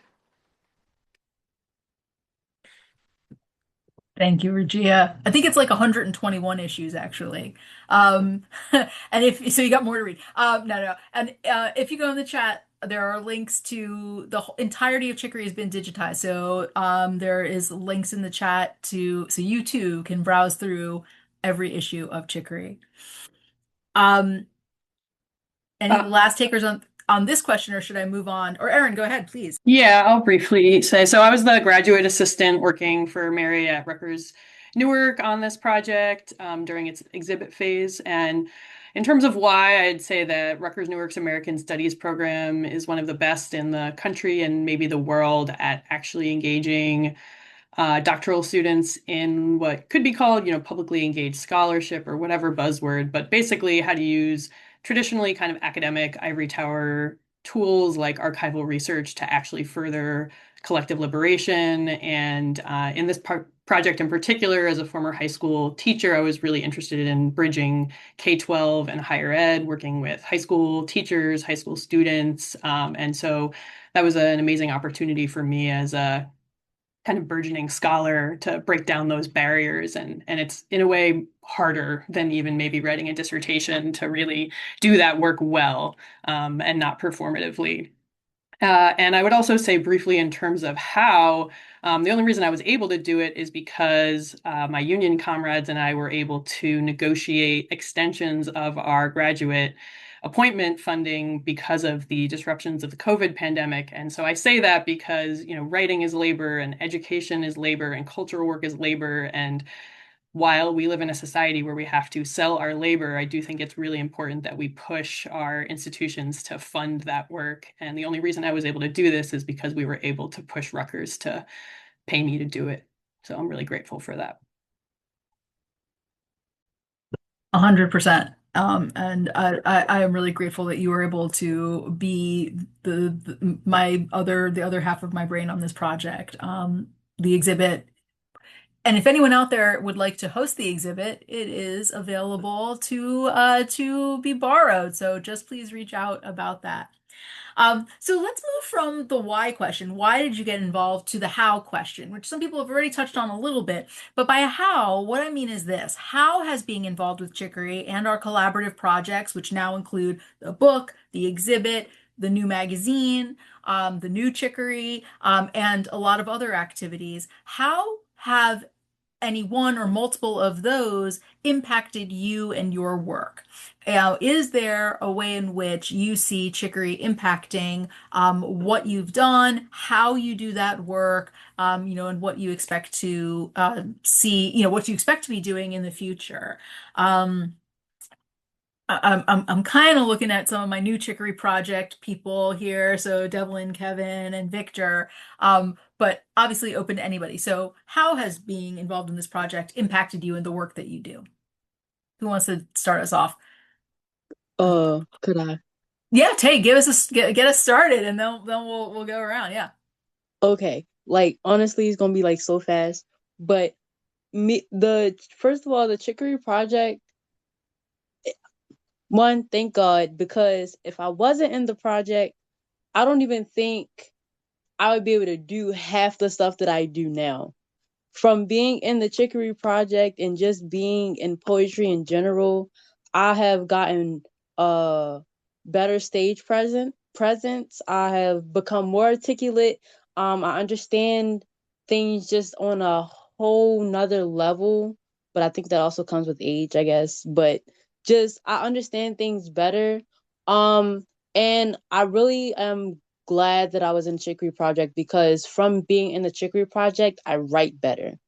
Thank you, Regia. I think it's like 121 issues actually. And if so, you got more to read. No, no. And if you go in the chat, there are links to the whole entirety of Chicory has been digitized. So there is links in the chat to so you too can browse through every issue of Chicory. Um, any last takers on this question, or should I move on? Or Erin, go ahead, please. Yeah, I'll briefly say, so I was the graduate assistant working for Mary at Rutgers Newark on this project during its exhibit phase. And in terms of why, I'd say that Rutgers Newark's American Studies program is one of the best in the country and maybe the world at actually engaging doctoral students in what could be called, publicly engaged scholarship or whatever buzzword, but basically how to use traditionally kind of academic ivory tower tools like archival research to actually further collective liberation. And in this project in particular, as a former high school teacher, I was really interested in bridging K-12 and higher ed, working with high school teachers, high school students. And so that was an amazing opportunity for me as a kind of burgeoning scholar to break down those barriers, and it's in a way harder than even maybe writing a dissertation to really do that work well, and not performatively. And I would also say briefly in terms of how, the only reason I was able to do it is because my union comrades and I were able to negotiate extensions of our graduate appointment funding because of the disruptions of the COVID pandemic. And so I say that because, writing is labor and education is labor and cultural work is labor. And while we live in a society where we have to sell our labor, I do think it's really important that we push our institutions to fund that work. And the only reason I was able to do this is because we were able to push Rutgers to pay me to do it. So I'm really grateful for that. 100%. And I am really grateful that you were able to be the other half of my brain on this project. The exhibit, and if anyone out there would like to host the exhibit, it is available to be borrowed. So just please reach out about that. So let's move from the why question, why did you get involved, to the how question, which some people have already touched on a little bit. But by how, what I mean is this: how has being involved with Chicory and our collaborative projects, which now include the book, the exhibit, the new magazine, the new Chicory, and a lot of other activities, how have any one or multiple of those impacted you and your work? Is there a way in which you see Chicory impacting what you've done, how you do that work, and what you expect to see, what you expect to be doing in the future? Um, I'm kind of looking at some of my new Chicory project people here, so Devlin, Kevin, and Victor, but obviously open to anybody. So, how has being involved in this project impacted you in the work that you do? Who wants to start us off? Could I? Yeah, Tay, get us started, and then we'll go around. Yeah. Okay. Like honestly, it's gonna be like so fast. But me the first of all, the Chicory project, one, thank God, because if I wasn't in the project, I don't even think I would be able to do half the stuff that I do now. From being in the Chicory Project and just being in poetry in general, I have gotten a better stage presence. I have become more articulate. I understand things just on a whole nother level, but I think that also comes with age, I guess. But just I understand things better. Um, and I really am glad that I was in Chicory Project because from being in the Chicory Project, I write better.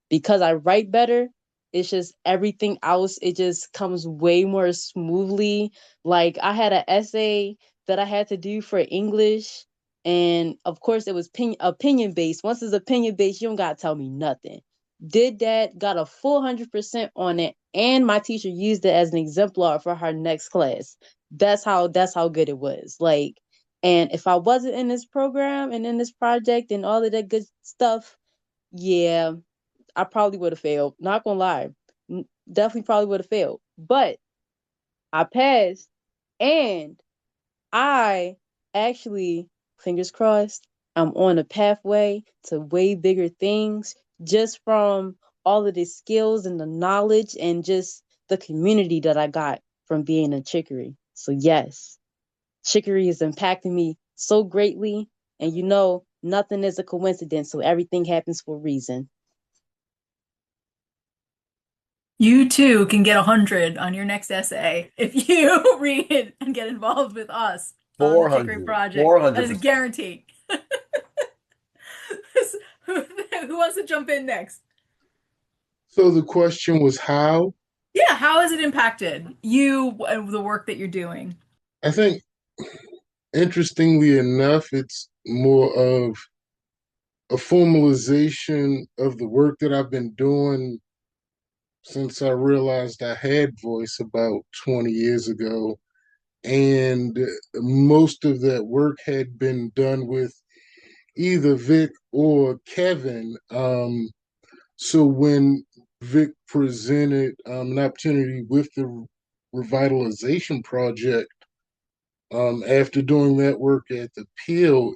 Because I write better, it's just everything else, it just comes way more smoothly. Like I had an essay that I had to do for English, and of course it was opinion based. Once it's opinion based, you don't gotta tell me nothing. Did that, got a full 100% on it, and my teacher used it as an exemplar for her next class. That's how good it was. Like, and if I wasn't in this program and in this project and all of that good stuff, yeah, I probably would have failed. Not gonna lie. Definitely probably would have failed. But I passed, and I actually, fingers crossed, I'm on a pathway to way bigger things just from all of the skills and the knowledge and just the community that I got from being in Chicory. So yes, Chicory is impacting me so greatly. And nothing is a coincidence. So everything happens for a reason. You too can get 100 on your next essay if you read and get involved with us on the Chicory 400, Project. That is a 400%. guarantee. Who, who wants to jump in next? So the question was how? Yeah, how has it impacted you and the work that you're doing? I think, interestingly enough, it's more of a formalization of the work that I've been doing since I realized I had voice about 20 years ago. And most of that work had been done with either Vic or Kevin. So when Vic presented an opportunity with the revitalization project, after doing that work at the Peel,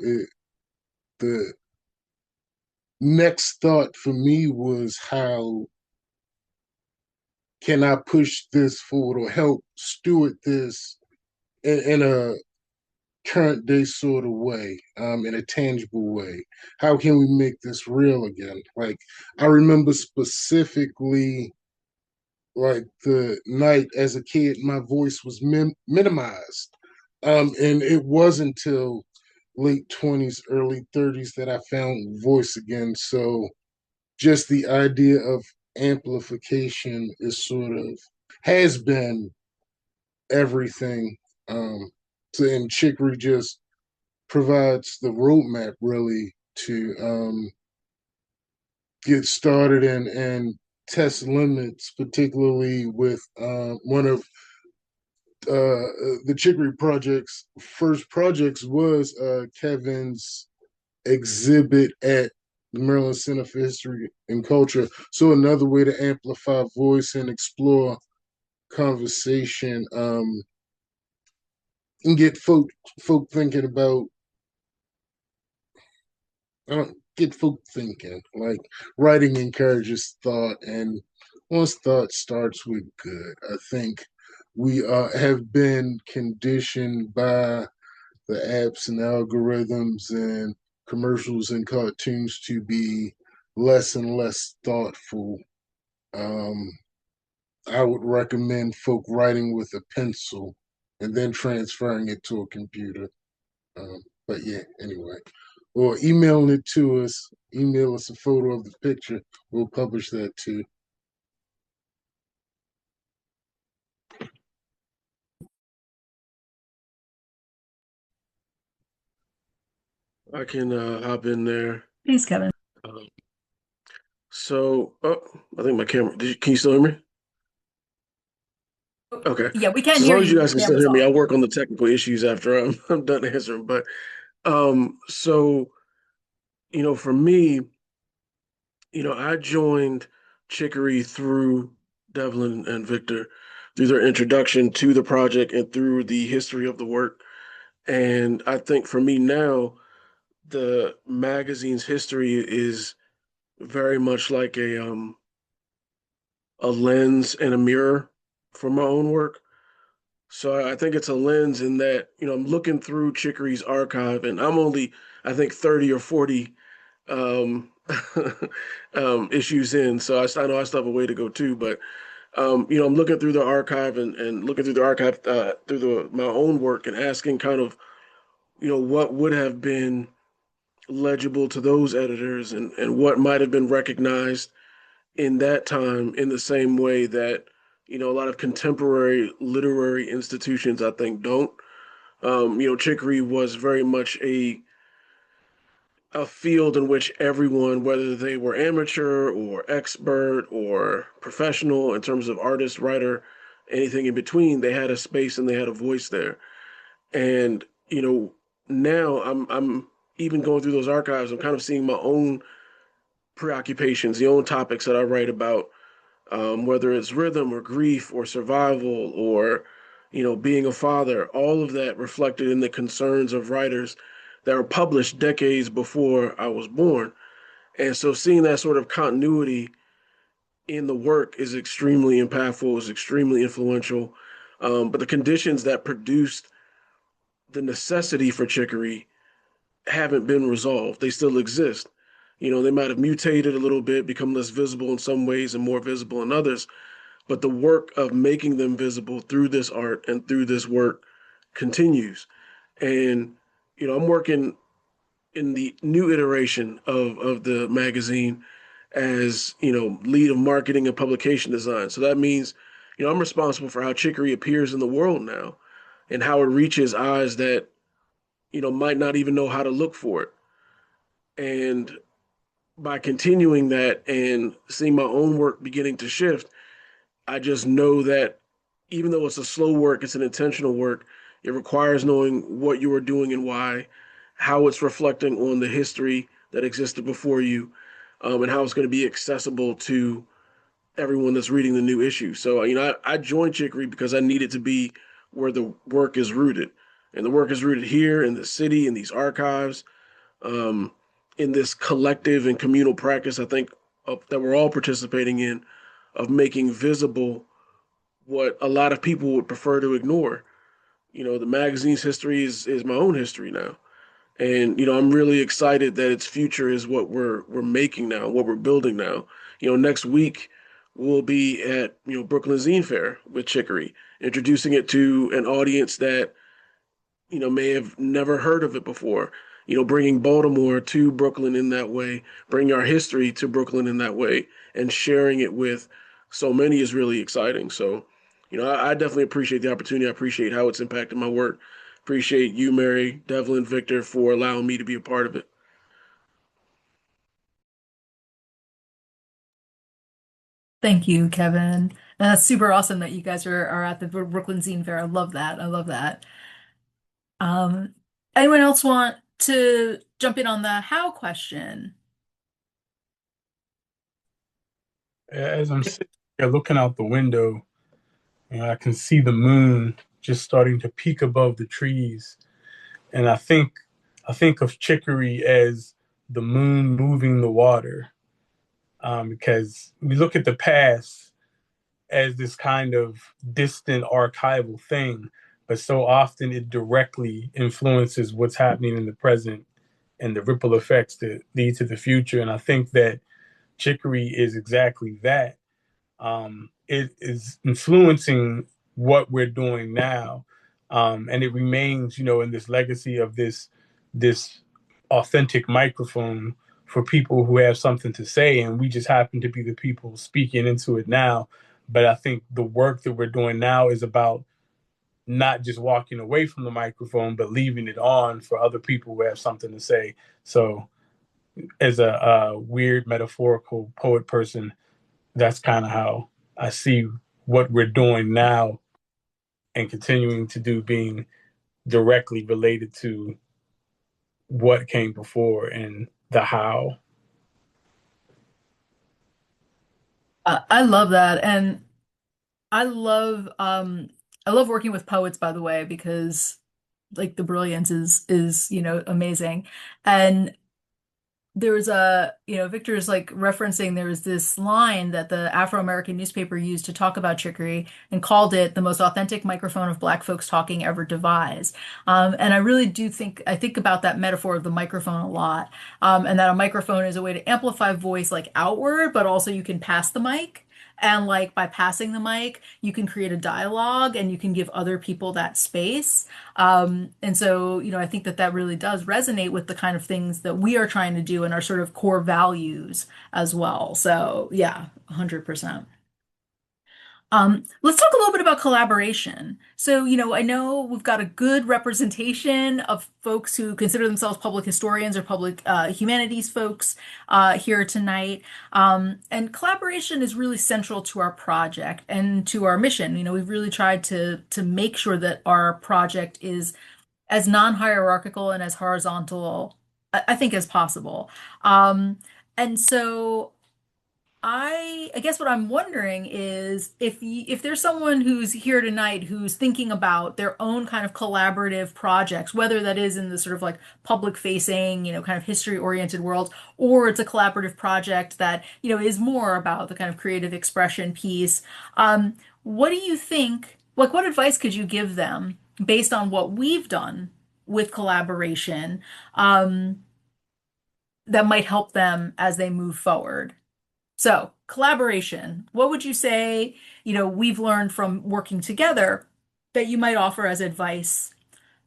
the next thought for me was how can I push this forward or help steward this in a current day sort of way, in a tangible way? How can we make this real again? Like, I remember specifically, like the night as a kid, my voice was minimized. And it wasn't until late 20s, early 30s that I found voice again. So just the idea of amplification is sort of has been everything. So and Chicory just provides the roadmap really to get started and test limits, particularly with one of the Chicory Project's first projects was Kevin's exhibit at the Maryland Center for History and Culture. So another way to amplify voice and explore conversation. and get folk thinking about. I don't get folk thinking. Like writing encourages thought, and once thought starts with good, I think we have been conditioned by the apps and algorithms and commercials and cartoons to be less and less thoughtful. Um, I would recommend folk writing with a pencil and then transferring it to a computer. But yeah, anyway. Or emailing it to us, email us a photo of the picture. We'll publish that too. I can hop in there. Thanks, Kevin. Um, oh, I think my camera. Can you still hear me? Okay. Yeah, we can So as hear long as you. you Your guys can still camera's hear me, off. I'll work on the technical issues after I'm done answering. But for me, I joined Chicory through Devlin and Victor, through their introduction to the project and through the history of the work. And I think for me now, the magazine's history is very much like a lens and a mirror for my own work. So I think it's a lens in that, I'm looking through Chicory's archive and I'm only, I think, 30 or 40 um, issues in. So I know I still have a way to go too, but I'm looking through the archive and looking through the archive through my own work and asking kind of, what would have been legible to those editors and what might have been recognized in that time in the same way that a lot of contemporary literary institutions I think don't. Chicory was very much a field in which everyone, whether they were amateur or expert or professional in terms of artist, writer, anything in between, they had a space and they had a voice there. And now I'm even going through those archives. I'm kind of seeing my own preoccupations, the own topics that I write about, whether it's rhythm or grief or survival or being a father, all of that reflected in the concerns of writers that were published decades before I was born. And so seeing that sort of continuity in the work is extremely impactful, is extremely influential. But the conditions that produced the necessity for chicory haven't been resolved. They still exist. They might have mutated a little bit, become less visible in some ways and more visible in others, but the work of making them visible through this art and through this work continues. And I'm working in the new iteration of the magazine as lead of marketing and publication design. So that means I'm responsible for how chicory appears in the world now and how it reaches eyes that might not even know how to look for it. And by continuing that and seeing my own work beginning to shift, I just know that even though it's a slow work, it's an intentional work. It requires knowing what you are doing and why, how it's reflecting on the history that existed before you, and how it's going to be accessible to everyone that's reading the new issue. So, I joined Chicory because I needed to be where the work is rooted. And the work is rooted here in the city, in these archives, um, in this collective and communal practice, I think, that we're all participating in of making visible what a lot of people would prefer to ignore. The magazine's history is my own history now. And I'm really excited that its future is what we're making now, what we're building now. Next week we'll be at Brooklyn Zine Fair with Chicory, introducing it to an audience that may have never heard of it before. Bringing Baltimore to Brooklyn in that way, bringing our history to Brooklyn in that way, and sharing it with so many is really exciting. So, I definitely appreciate the opportunity. I appreciate how it's impacted my work. Appreciate you, Mary, Devlin, Victor, for allowing me to be a part of it. Thank you, Kevin. And that's super awesome that you guys are at the Brooklyn Zine Fair. I love that. I love that. Um, Anyone else want to jump in on the how question? As I'm sitting here looking out the window, I can see the moon just starting to peek above the trees. And I think of chicory as the moon moving the water, because we look at the past as this kind of distant archival thing, but so often it directly influences what's happening in the present and the ripple effects that lead to the future. And I think that chicory is exactly that. It is influencing what we're doing now, and it remains, in this legacy of this authentic microphone for people who have something to say, and we just happen to be the people speaking into it now. But I think the work that we're doing now is about not just walking away from the microphone, but leaving it on for other people who have something to say. So, as a weird metaphorical poet person, that's kind of how I see what we're doing now and continuing to do being directly related to what came before and the how. I love that, and I love I love working with poets, by the way, because like the brilliance is amazing. And there was Victor's like referencing there was this line that the Afro-American newspaper used to talk about chicory and called it the most authentic microphone of Black folks talking ever devised. And I really do think about that metaphor of the microphone a lot. And that a microphone is a way to amplify voice like outward, but also you can pass the mic. And like by passing the mic, you can create a dialogue and you can give other people that space. And so, I think that that really does resonate with the kind of things that we are trying to do and our sort of core values as well. So, yeah, 100%. Let's talk a little bit about collaboration. So, I know we've got a good representation of folks who consider themselves public historians or public humanities folks here tonight. And collaboration is really central to our project and to our mission. We've really tried to make sure that our project is as non-hierarchical and as horizontal, I think, as possible. And so I guess what I'm wondering is if there's someone who's here tonight who's thinking about their own kind of collaborative projects, whether that is in the sort of like public facing, kind of history oriented world, or it's a collaborative project that, is more about the kind of creative expression piece. What do you think, like what advice could you give them based on what we've done with collaboration, that might help them as they move forward? So, collaboration. What would you say, we've learned from working together that you might offer as advice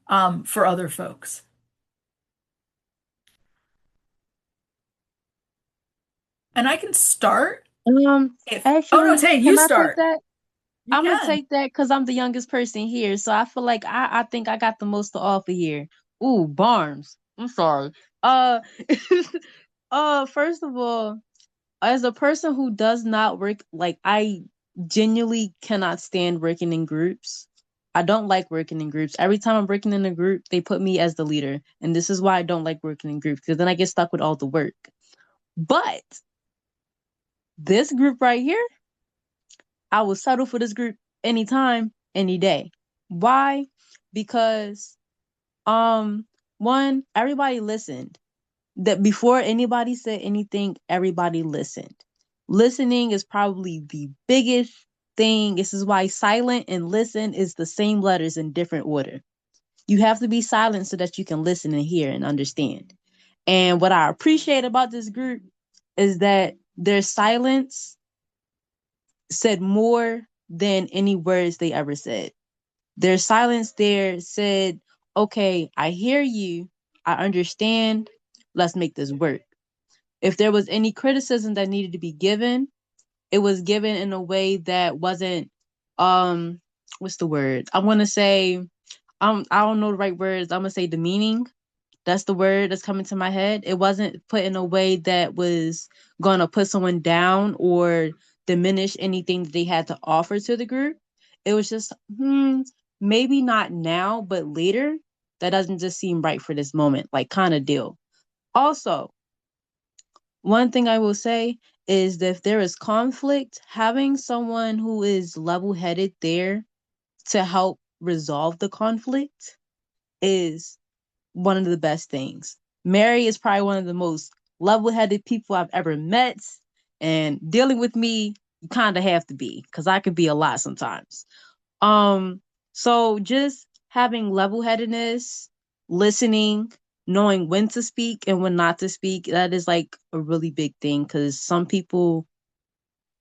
for other folks? And I can start if, oh no, Actually, Tane, you can I take start. that? You I'm gonna can. take that because I'm the youngest person here, so I feel like I think I got the most to offer here. Ooh, Barnes. I'm sorry. Uh, first of all, as a person who does not work, like I genuinely cannot stand working in groups. I don't like working in groups. Every time I'm working in a group, they put me as the leader, and this is why I don't like working in groups because then I get stuck with all the work. But this group right here, I will settle for this group anytime, any day. Why? Because one, everybody listened. That before anybody said anything, everybody listened. Listening is probably the biggest thing. This is why silent and listen is the same letters in different order. You have to be silent so that you can listen and hear and understand. And what I appreciate about this group is that their silence said more than any words they ever said. Their silence there said, okay, I hear you. I understand. Let's make this work. If there was any criticism that needed to be given, it was given in a way that wasn't, what's the word? I want to say, I don't know the right words. I'm going to say demeaning. That's the word that's coming to my head. It wasn't put in a way that was going to put someone down or diminish anything that they had to offer to the group. It was just, maybe not now, but later. That doesn't just seem right for this moment, like kind of deal. Also, one thing I will say is that if there is conflict, having someone who is level headed there to help resolve the conflict is one of the best things. Mary is probably one of the most level-headed people I've ever met, and dealing with me, you kind of have to be, because I could be a lot sometimes. So just having level-headedness, listening, knowing when to speak and when not to speak, that is like a really big thing, because some people,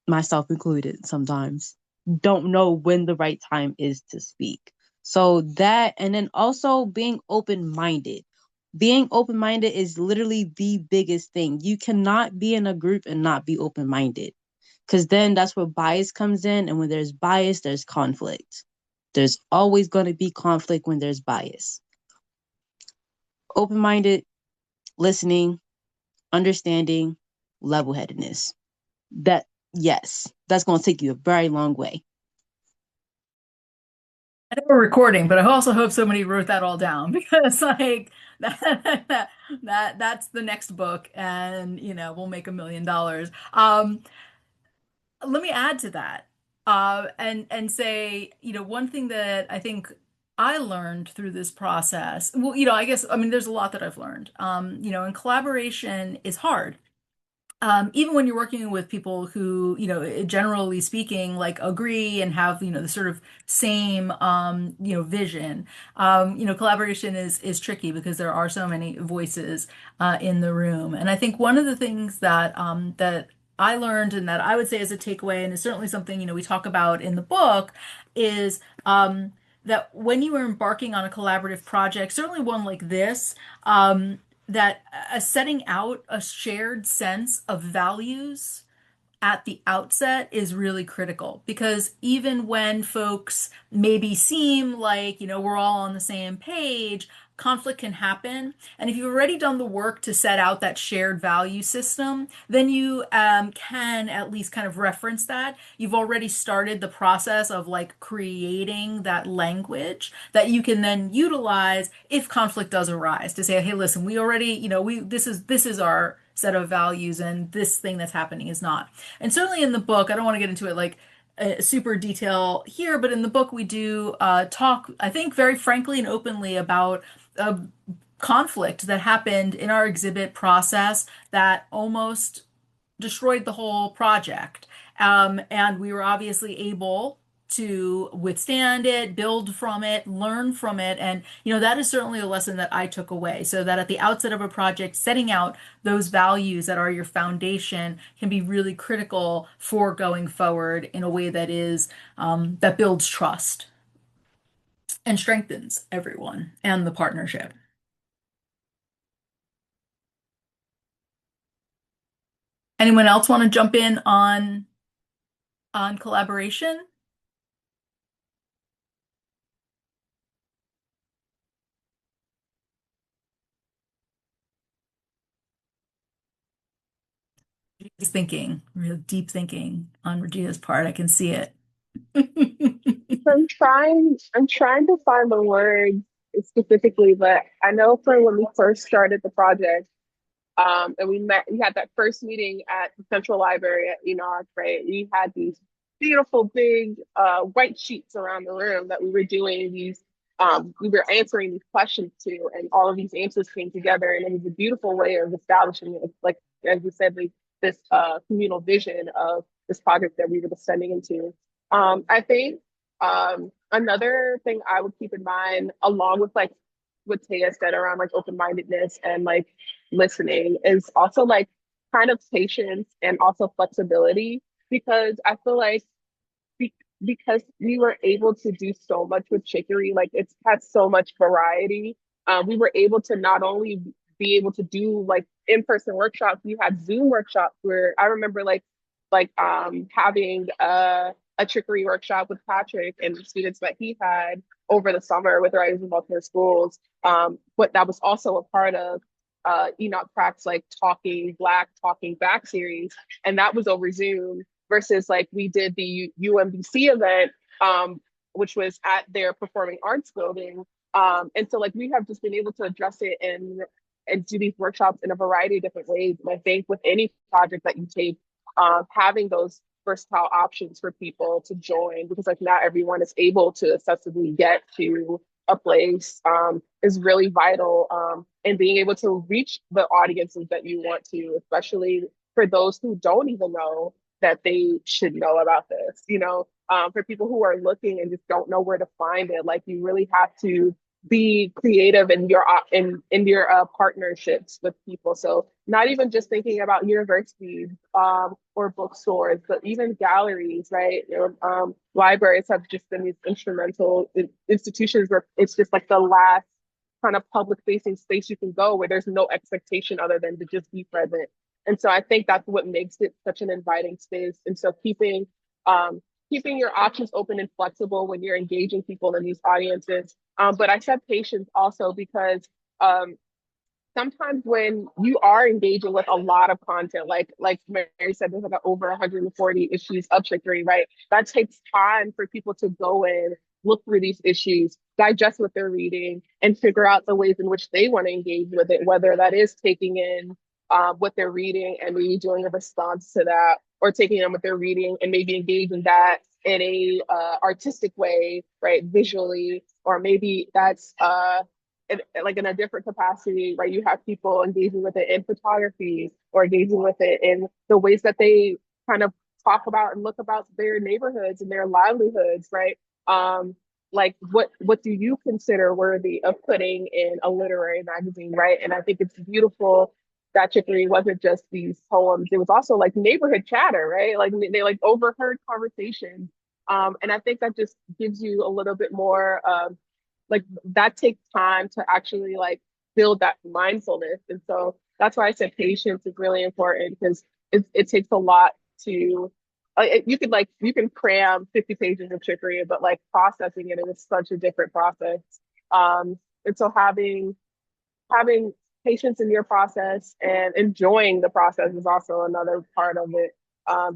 myself included, sometimes don't know when the right time is to speak. So that, and then also being open minded. Being open minded is literally the biggest thing. You cannot be in a group and not be open minded, because then that's where bias comes in. And when there's bias, there's conflict. There's always going to be conflict when there's bias. Open minded, listening, understanding, level headedness. That, yes, that's going to take you a very long way. I know we're recording, but I also hope somebody wrote that all down because like that's the next book and we'll make $1 million. Let me add to that. And say, one thing that I think I learned through this process, well, I guess I mean there's a lot that I've learned. And collaboration is hard, even when you're working with people who, generally speaking, like agree and have, the sort of same, vision. Collaboration is tricky because there are so many voices in the room. And I think one of the things that I learned and that I would say is a takeaway, and is certainly something, we talk about in the book, is that when you are embarking on a collaborative project, certainly one like this, that setting out a shared sense of values at the outset is really critical because even when folks maybe seem like, we're all on the same page, conflict can happen. And if you've already done the work to set out that shared value system, then you can at least kind of reference that. You've already started the process of like creating that language that you can then utilize if conflict does arise to say, hey, listen, we already, this is our set of values and this thing that's happening is not. And certainly in the book, I don't want to get into it like super detail here, but in the book we do talk, I think, very frankly and openly about a conflict that happened in our exhibit process that almost destroyed the whole project. And we were obviously able to withstand it, build from it, learn from it. And, that is certainly a lesson that I took away. So that at the outset of a project, setting out those values that are your foundation can be really critical for going forward in a way that is, that builds trust and strengthens everyone and the partnership. Anyone else want to jump in on collaboration? He's thinking, real deep thinking on Regina's part. I can see it. I'm trying to find the word specifically, but I know for when we first started the project, and we had that first meeting at the Central Library at Enoch, right? We had these beautiful big white sheets around the room that we were doing we were answering these questions to, and all of these answers came together, and it was a beautiful way of establishing, like as you said, like this communal vision of this project that we were descending into. I think another thing I would keep in mind, along with like what Taya said around like open-mindedness and like listening, is also like kind of patience and also flexibility, because I feel like because we were able to do so much with Chicory, like it's had so much variety. We were able to not only be able to do like in-person workshops, we had Zoom workshops where I remember having a Chicory workshop with Patrick and the students that he had over the summer with Rise in Baltimore Schools. But that was also a part of Enoch Pratt's like Talking Black, Talking Back series, and that was over Zoom versus like we did the UMBC event, which was at their performing arts building. And so like we have just been able to address it and do these workshops in a variety of different ways. And I think with any project that you take, having those versatile options for people to join, because like not everyone is able to accessibly get to a place, is really vital, and being able to reach the audiences that you want to, especially for those who don't even know that they should know about this, for people who are looking and just don't know where to find it. Like you really have to be creative in your in your partnerships with people. So not even just thinking about universities, or bookstores, but even galleries, right? Libraries have just been these instrumental institutions where it's just like the last kind of public facing space you can go, where there's no expectation other than to just be present. And so I think that's what makes it such an inviting space. And so keeping your options open and flexible when you're engaging people in these audiences. But I said patience also because um, sometimes when you are engaging with a lot of content, like Mary said, there's like over 140 issues of Chicory, right? That takes time for people to go in, look through these issues, digest what they're reading, and figure out the ways in which they want to engage with it, whether that is taking in what they're reading and maybe doing a response to that, or taking in what they're reading and maybe engaging that in a artistic way, right, visually, or maybe that's like in a different capacity, right? You have people engaging with it in photography, or engaging with it in the ways that they kind of talk about and look about their neighborhoods and their livelihoods, right? Like what do you consider worthy of putting in a literary magazine, right? And I think it's beautiful that Chicory wasn't just these poems; it was also like neighborhood chatter, right? Like they like overheard conversations, and I think that just gives you a little bit more like that takes time to actually like build that mindfulness. And so that's why I said patience is really important, because it takes a lot to you can cram 50 pages of Chicory, but like processing it is such a different process. And so having patience in your process and enjoying the process is also another part of it.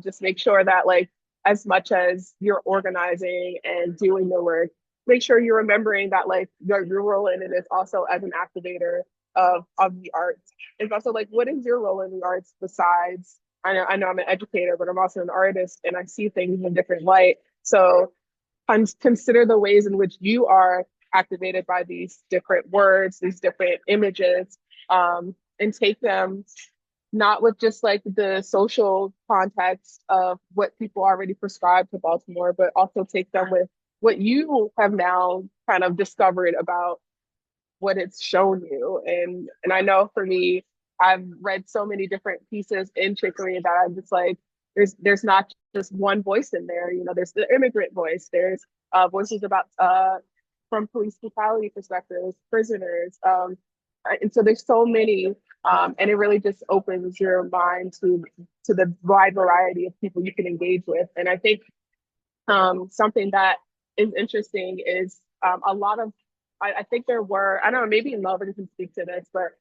Just make sure that like as much as you're organizing and doing the work, make sure you're remembering that like your role in it is also as an activator of the arts. It's also like, what is your role in the arts besides? I know I'm an educator, but I'm also an artist, and I see things in a different light. So consider the ways in which you are activated by these different words, these different images, and take them not with just like the social context of what people already prescribe to Baltimore, but also take them with what you have now kind of discovered about what it's shown you. And I know for me, I've read so many different pieces in Chicory that I'm just like, there's not just one voice in there. There's the immigrant voice. There's voices about from police brutality perspectives, prisoners. And so there's so many, and it really just opens your mind to the wide variety of people you can engage with. And I think something that is interesting is a lot of, I think there were, I don't know, maybe Melvin can speak to this, but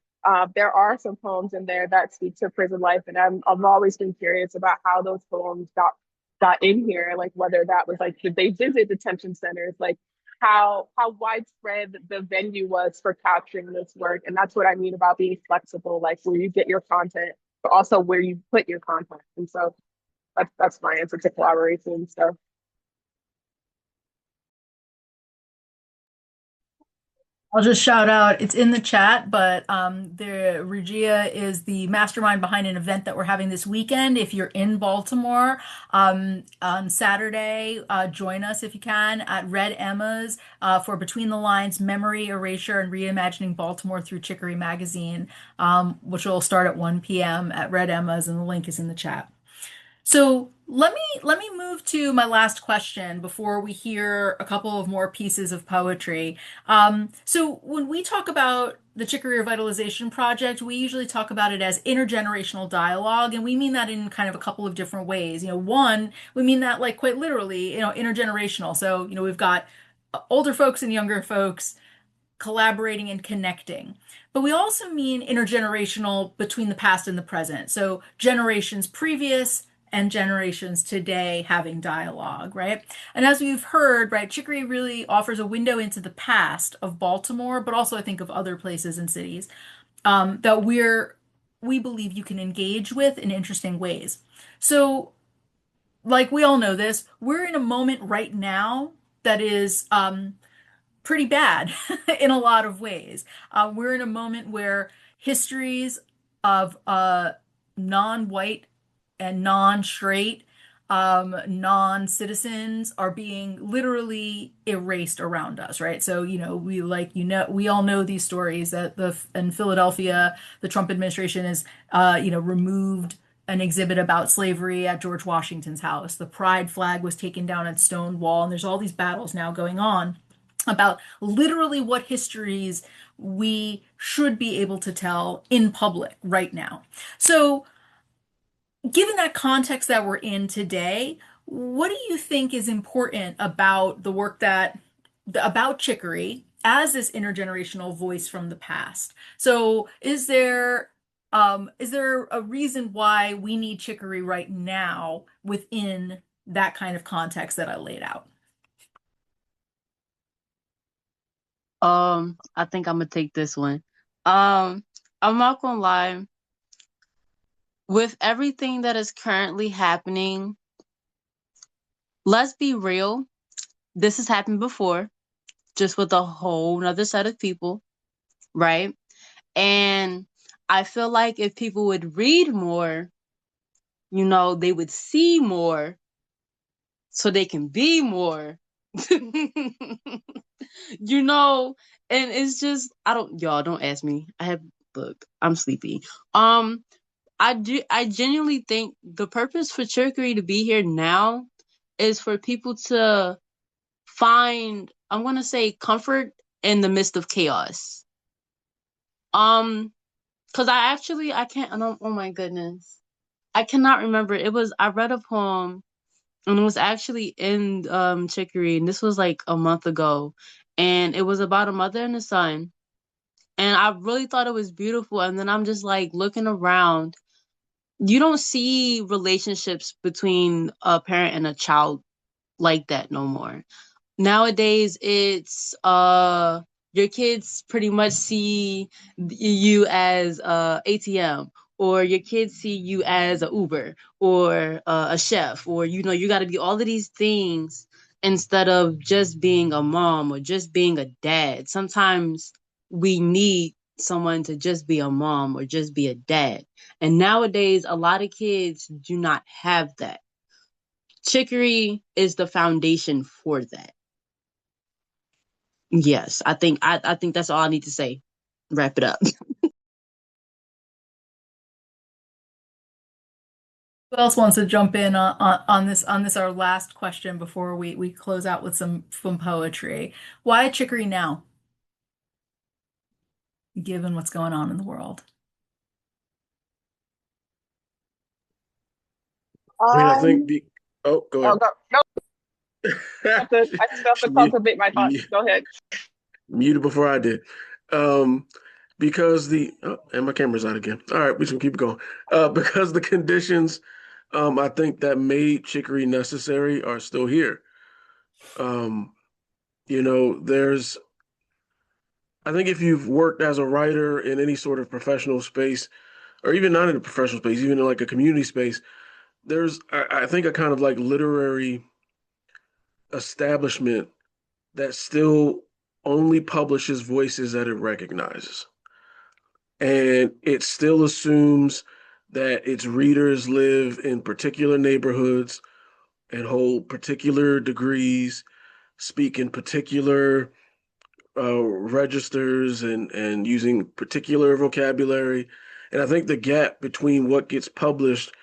there are some poems in there that speak to prison life. And I've always been curious about how those poems got in here, like whether that was like, did they visit detention centers? Like how widespread the venue was for capturing this work. And that's what I mean about being flexible, like where you get your content, but also where you put your content. And so that's my answer to collaboration. So I'll just shout out, it's in the chat, but the Regia is the mastermind behind an event that we're having this weekend. If you're in Baltimore, on Saturday, join us if you can at Red Emma's for Between the Lines, Memory, Erasure, and Reimagining Baltimore through Chicory Magazine, which will start at 1 p.m. at Red Emma's, and the link is in the chat. So let me move to my last question before we hear a couple of more pieces of poetry. So when we talk about the Chicory Revitalization Project, we usually talk about it as intergenerational dialogue, and we mean that in kind of a couple of different ways. One, we mean that like quite literally, intergenerational. So, we've got older folks and younger folks collaborating and connecting. But we also mean intergenerational between the past and the present. So generations previous and generations today having dialogue, right? And as we've heard, right, Chicory really offers a window into the past of Baltimore, but also I think of other places and cities that we believe you can engage with in interesting ways. So like we all know this, we're in a moment right now that is pretty bad in a lot of ways. We're in a moment where histories of non-white and non-straight non-citizens are being literally erased around us, right? So, we all know these stories that in Philadelphia, the Trump administration has removed an exhibit about slavery at George Washington's house. The pride flag was taken down at Stonewall, and there's all these battles now going on about literally what histories we should be able to tell in public right now. So, given that context that we're in today, what do you think is important about the work about Chicory as this intergenerational voice from the past? So, is there a reason why we need Chicory right now within that kind of context that I laid out? I think I'm gonna take this one. Um, I'm not gonna lie. With everything that is currently happening, let's be real. This has happened before, just with a whole nother set of people, right? And I feel like if people would read more, they would see more so they can be more. you know, and it's just y'all don't ask me. Look, I'm sleepy. Um, I genuinely think the purpose for Chicory to be here now is for people to find, I'm gonna say, comfort in the midst of chaos. Um, because I can't, I don't, oh my goodness. I cannot remember. I read a poem and it was actually in Chicory, and this was like a month ago. And it was about a mother and a son. And I really thought it was beautiful. And then I'm just like looking around. You don't see relationships between a parent and a child like that no more. Nowadays it's your kids pretty much see you as ATM, or your kids see you as a Uber, or a chef, or you got to be all of these things instead of just being a mom or just being a dad. Sometimes we need someone to just be a mom or just be a dad, and nowadays a lot of kids do not have that. Chicory is the foundation for that. Yes, I think that's all I need to say. Wrap it up. Who else wants to jump in on this our last question before we close out with some poetry? Why chicory now, given what's going on in the world? I mean, I think Um, the oh, go oh, ahead. go, no, I just have to She mute, cultivate my thoughts. mute, Go ahead. muted before I did. Um, because and my camera's out again. All right, we can keep going. Because the conditions, I think that made chicory necessary are still here. Um, there's I think if you've worked as a writer in any sort of professional space, or even not in a professional space, even in like a community space, there's I think a kind of like literary establishment that still only publishes voices that it recognizes. And it still assumes that its readers live in particular neighborhoods and hold particular degrees, speak in particular registers and using particular vocabulary. And I think the gap between what gets published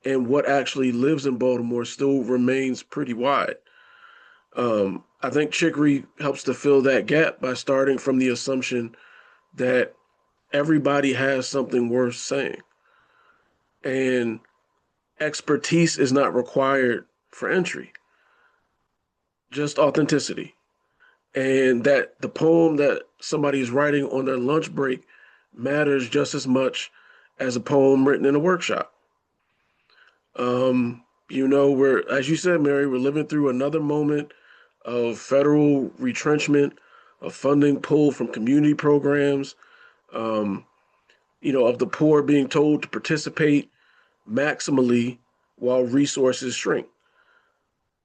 and what actually lives in Baltimore still remains pretty wide. I think Chicory helps to fill that gap by starting from the assumption that everybody has something worth saying, and expertise is not required for entry, just authenticity. And that the poem that somebody is writing on their lunch break matters just as much as a poem written in a workshop. We're, as you said, Mary, we're living through another moment of federal retrenchment, of funding pulled from community programs, um, of the poor being told to participate maximally while resources shrink.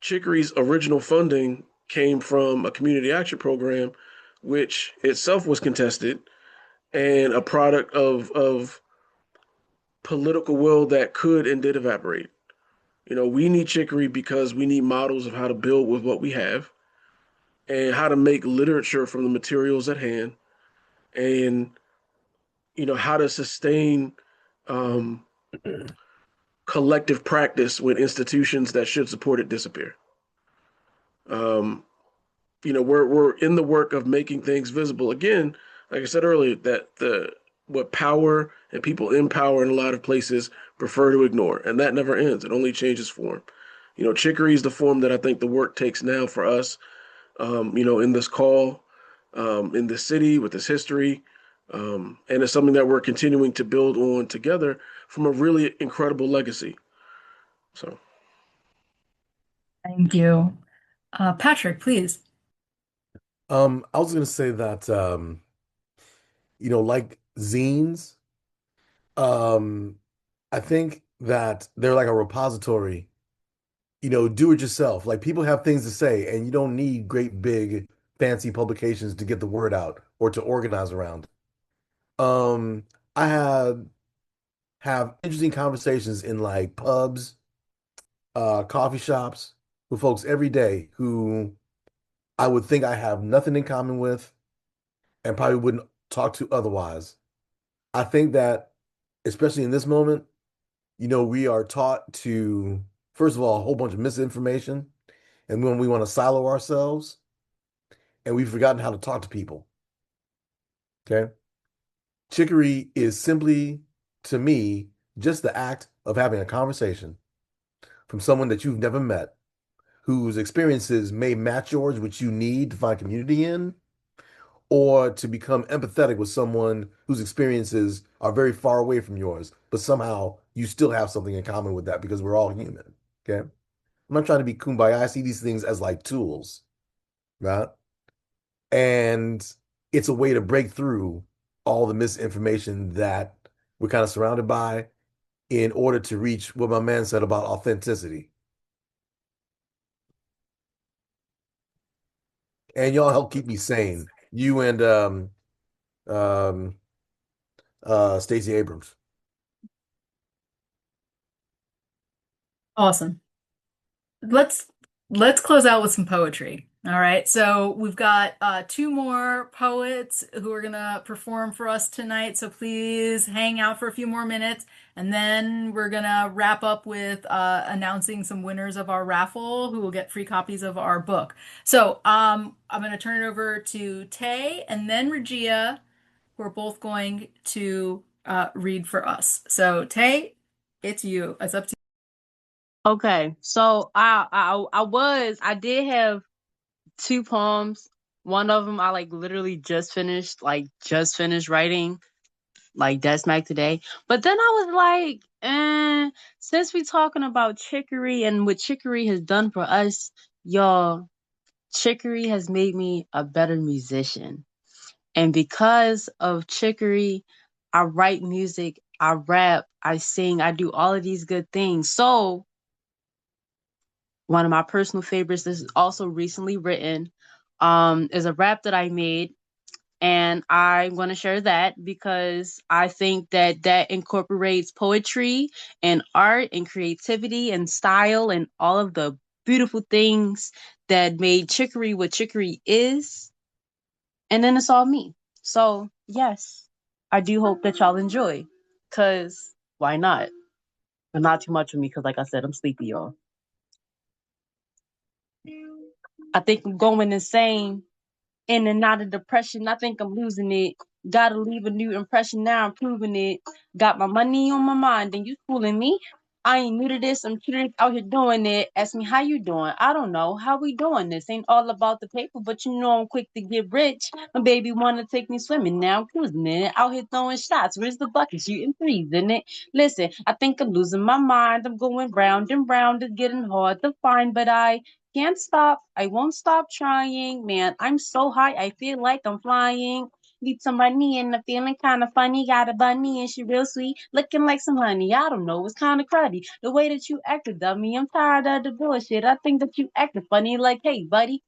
Chicory's original funding came from a community action program, which itself was contested and a product of political will that could and did evaporate. We need Chicory because we need models of how to build with what we have and how to make literature from the materials at hand and how to sustain um, collective practice when institutions that should support it disappear. Um, we're in the work of making things visible. Again, like I said earlier, that the what power and people in power in a lot of places prefer to ignore, and that never ends. It only changes form. Chicory is the form that I think the work takes now for us. In this call, in this city with this history, and it's something that we're continuing to build on together from a really incredible legacy. So. Thank you. Patrick, please. I was gonna say that like zines, um, I think that they're like a repository, do it yourself. Like people have things to say, and you don't need great big fancy publications to get the word out or to organize around. I have interesting conversations in like pubs, coffee shops with folks every day who I would think I have nothing in common with and probably wouldn't talk to otherwise. I think that, especially in this moment, we are taught to, first of all, a whole bunch of misinformation. And when we want to silo ourselves, and we've forgotten how to talk to people. Okay. Chicory is simply, to me, just the act of having a conversation from someone that you've never met, whose experiences may match yours, which you need to find community in, or to become empathetic with someone whose experiences are very far away from yours, but somehow you still have something in common with that because we're all human. Okay. I'm not trying to be kumbaya. I see these things as like tools, right? And it's a way to break through all the misinformation that we're kind of surrounded by in order to reach what my man said about authenticity. And y'all help keep me sane. You and um Stacey Abrams. Awesome. Let's let's close out with some poetry. All right. So we've got two more poets who are gonna perform for us tonight. So please hang out for a few more minutes, and then we're gonna wrap up with announcing some winners of our raffle who will get free copies of our book. So I'm gonna turn it over to Tay and then Regia, who are both going to read for us. So Tay, it's you. It's up to Okay, so I did have two poems. One of them I like literally just finished writing, like dead smack today. But then I was like, since we talking about Chicory and what Chicory has done for us, y'all, Chicory has made me a better musician. And because of Chicory, I write music, I rap, I sing, I do all of these good things. So one of my personal favorites this is also recently written, is a rap that I made, and I'm going to share that because I think that that incorporates poetry and art and creativity and style and all of the beautiful things that made Chicory what Chicory is. And then it's all me. So yes, I do hope that y'all enjoy, because why not? But not too much of me, because like I said, I'm sleepy, y'all. I think I'm going insane, in and out of depression. I think I'm losing it. Gotta leave a new impression. Now I'm proving it. Got my money on my mind, and you fooling me. I ain't new to this. I'm curious out here doing it. Ask me how you doing. I don't know how we doing this. Ain't all about the paper, but you know I'm quick to get rich. My baby wanna take me swimming. Now I'm cruising it. Out here throwing shots. Where's the bucket? Shooting threes in it. Listen, I think I'm losing my mind. I'm going round and round. It's getting hard to find, but I can't stop. I won't stop trying. Man, I'm so high. I feel like I'm flying. Need some money and I'm feeling kind of funny. Got a bunny and she real sweet, looking like some honey. I don't know, it's kind of cruddy. The way that you acted, dummy. I'm tired of the bullshit. I think that you acting funny like, hey, buddy.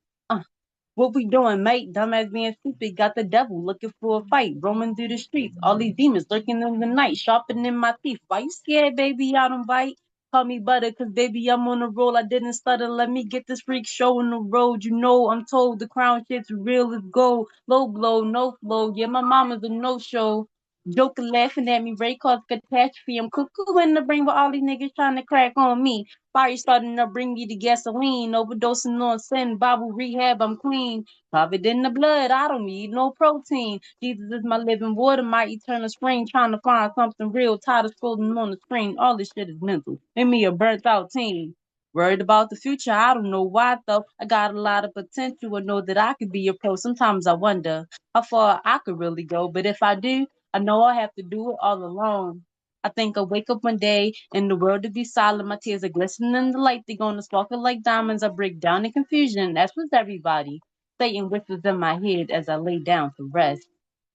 What we doing, mate? Dumbass being stupid. Got the devil looking for a fight. Roaming through the streets. All these demons lurking in the night. Sharpening my teeth. Why you scared, baby? I don't bite. Call me butter, cause baby, I'm on a roll. I didn't stutter. Let me get this freak show on the road. You know, I'm told the crown shit's real as gold. Low blow, no flow. Yeah, my mama's a no-show. Joking, laughing at me. Ray cause catastrophe. I'm cuckoo in the brain with all these niggas trying to crack on me. Fire starting to bring me to gasoline, overdosing on sin, Bible rehab, I'm clean. Covered in the blood, I don't need no protein. Jesus is my living water, my eternal spring. Trying to find something real, tired of scrolling on the screen. All this shit is mental. Make me a burnt out teen. Worried about the future, I don't know why though. I got a lot of potential and know that I could be a pro. Sometimes I wonder how far I could really go, but if I do, I know I have to do it all alone. I think I'll wake up one day and the world to be silent. My tears are glistening in the light. They're gonna sparkle like diamonds. I break down in confusion. That's with everybody. Satan whispers in my head as I lay down to rest.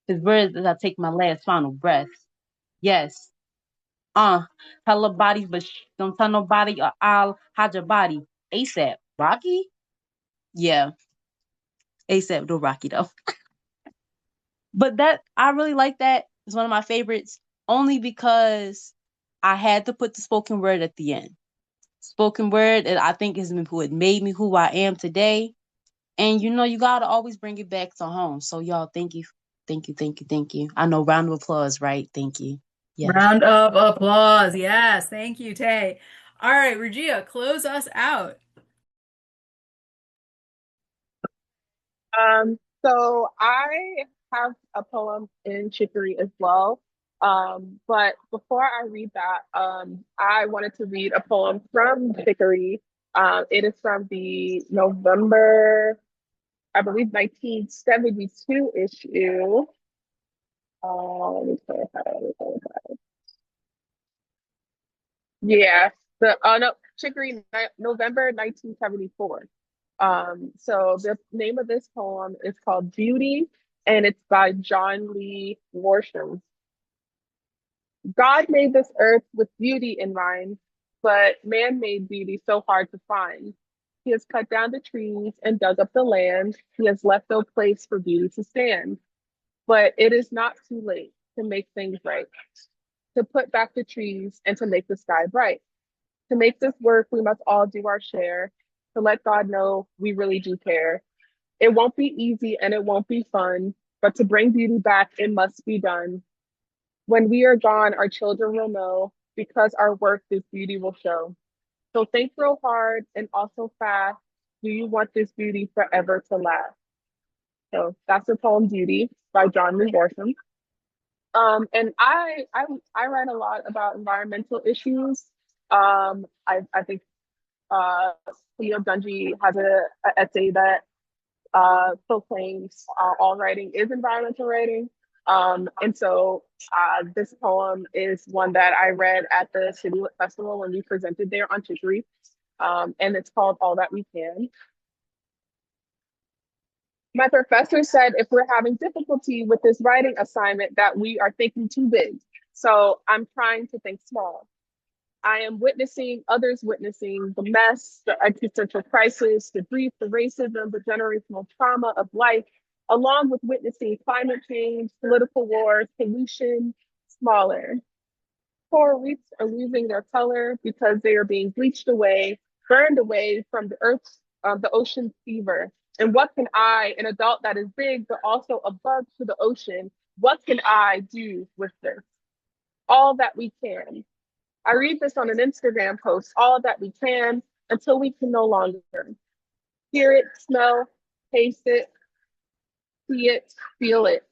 His words as I take my last final breath. Yes. Tell a body, but don't tell nobody or I'll hide your body. ASAP. Rocky? Yeah. ASAP do Rocky though. But that I really like that. It's one of my favorites only because I had to put the spoken word at the end. Spoken word that I think is who it made me who I am today. And you know, you gotta always bring it back to home. So y'all, thank you. Thank you, thank you, thank you. I know round of applause, right? Thank you. Yes. Round of applause. Yes. Thank you, Tay. All right, Regia, close us out. So I have a poem in Chicory as well. But before I read that, I wanted to read a poem from Chicory. It is from the November, I believe, 1972 issue. Let me clarify. Yeah, the no, Chicory, November 1974. So the name of this poem is called Beauty, and it's by John Lee Worsham. God made this earth with beauty in mind, but man made beauty so hard to find. He has cut down the trees and dug up the land. He has left no place for beauty to stand. But it is not too late to make things right, to put back the trees and to make the sky bright. To make this work, we must all do our share, to let God know we really do care. It won't be easy and it won't be fun, but to bring beauty back, it must be done. When we are gone, our children will know, because our work this beauty will show. So think real hard and also fast. Do you want this beauty forever to last? So that's the poem Beauty by John Lee Worsham. And I write a lot about environmental issues. I think Cleo Dungy has a essay that proclaims all writing is environmental writing. And so this poem is one that I read at the City Lit Festival when we presented there on Chicory. And it's called All That We Can. My professor said if we're having difficulty with this writing assignment, that we are thinking too big. So I'm trying to think small. I am witnessing, others witnessing the mess, the existential crisis, the grief, the racism, the generational trauma of life, along with witnessing climate change, political wars, pollution, smaller. Coral reefs are losing their color because they are being bleached away, burned away from the earth's, the ocean's fever. And what can I, an adult that is big, but also a bug to the ocean, what can I do with this? All that we can. I read this on an Instagram post, all that we can, until we can no longer hear it, smell, taste it, see it, feel it,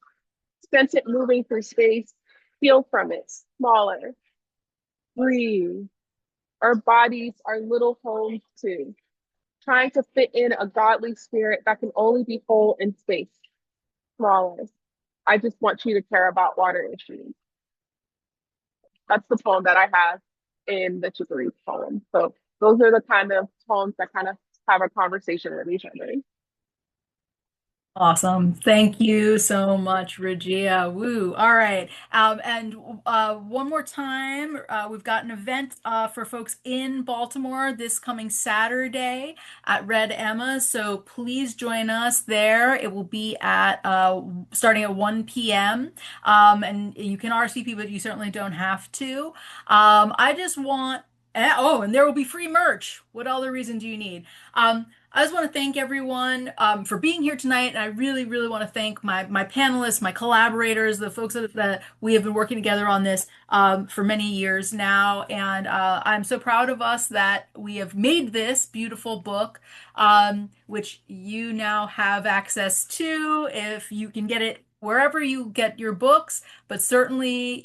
sense it moving through space, feel from it, smaller, breathe. Our bodies are little homes too, trying to fit in a godly spirit that can only be whole in space, smaller. I just want you to care about water issues. That's the poem that I have in the Chicory poem. So those are the kind of poems that kind of have a conversation with each other. Awesome. Thank you so much, Regia. Woo. All right. And one more time, we've got an event for folks in Baltimore this coming Saturday at Red Emma. So please join us there. It will be at starting at 1 p.m. And you can RSVP, but you certainly don't have to. I just want, oh, and there will be free merch. What other reason do you need? I just want to thank everyone for being here tonight, and I really, really want to thank my panelists, my collaborators, the folks that we have been working together on this for many years now. And I'm so proud of us that we have made this beautiful book, which you now have access to if you can get it wherever you get your books. But certainly,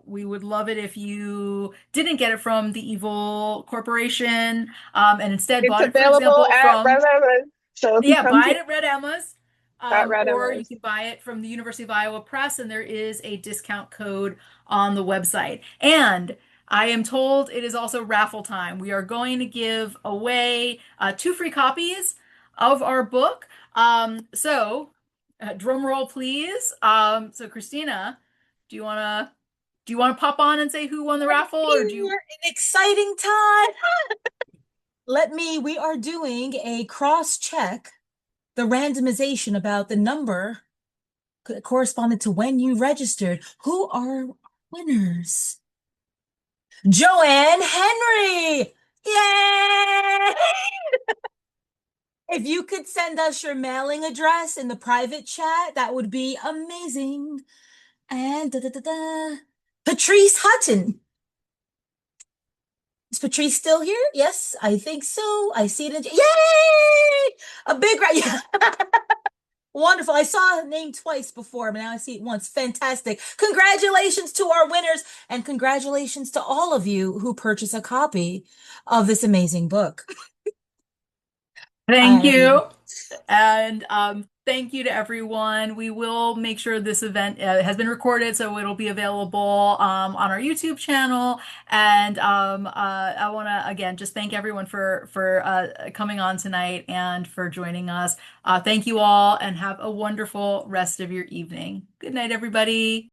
we would love it if you didn't get it from the evil corporation and instead It's bought it, for available example, at from, Red Lemon. So if you yeah, come buy to it at Red Emma's, at Red or you Lemon, can buy it from the University of Iowa Press, and there is a discount code on the website. And I am told it is also raffle time. We are going to give away two free copies of our book. Drum roll, please. So Christina, do you wanna pop on and say who won the raffle, or do Here, you? an exciting time. We are doing a cross check, the randomization about the number corresponded to when you registered. Who are winners? Joanne Henry! Yay! If you could send us your mailing address in the private chat, that would be amazing. And Patrice Hutton. Is Patrice still here? Yes, I think so. I see it. Yay! A big yeah. Wonderful. I saw her name twice before, but now I see it once. Fantastic. Congratulations to our winners, and congratulations to all of you who purchase a copy of this amazing book. Thank I you. And thank you to everyone. We will make sure this event has been recorded, so it'll be available on our YouTube channel. And I want to again just thank everyone for coming on tonight and for joining us. Thank you all, and have a wonderful rest of your evening. Good night, everybody.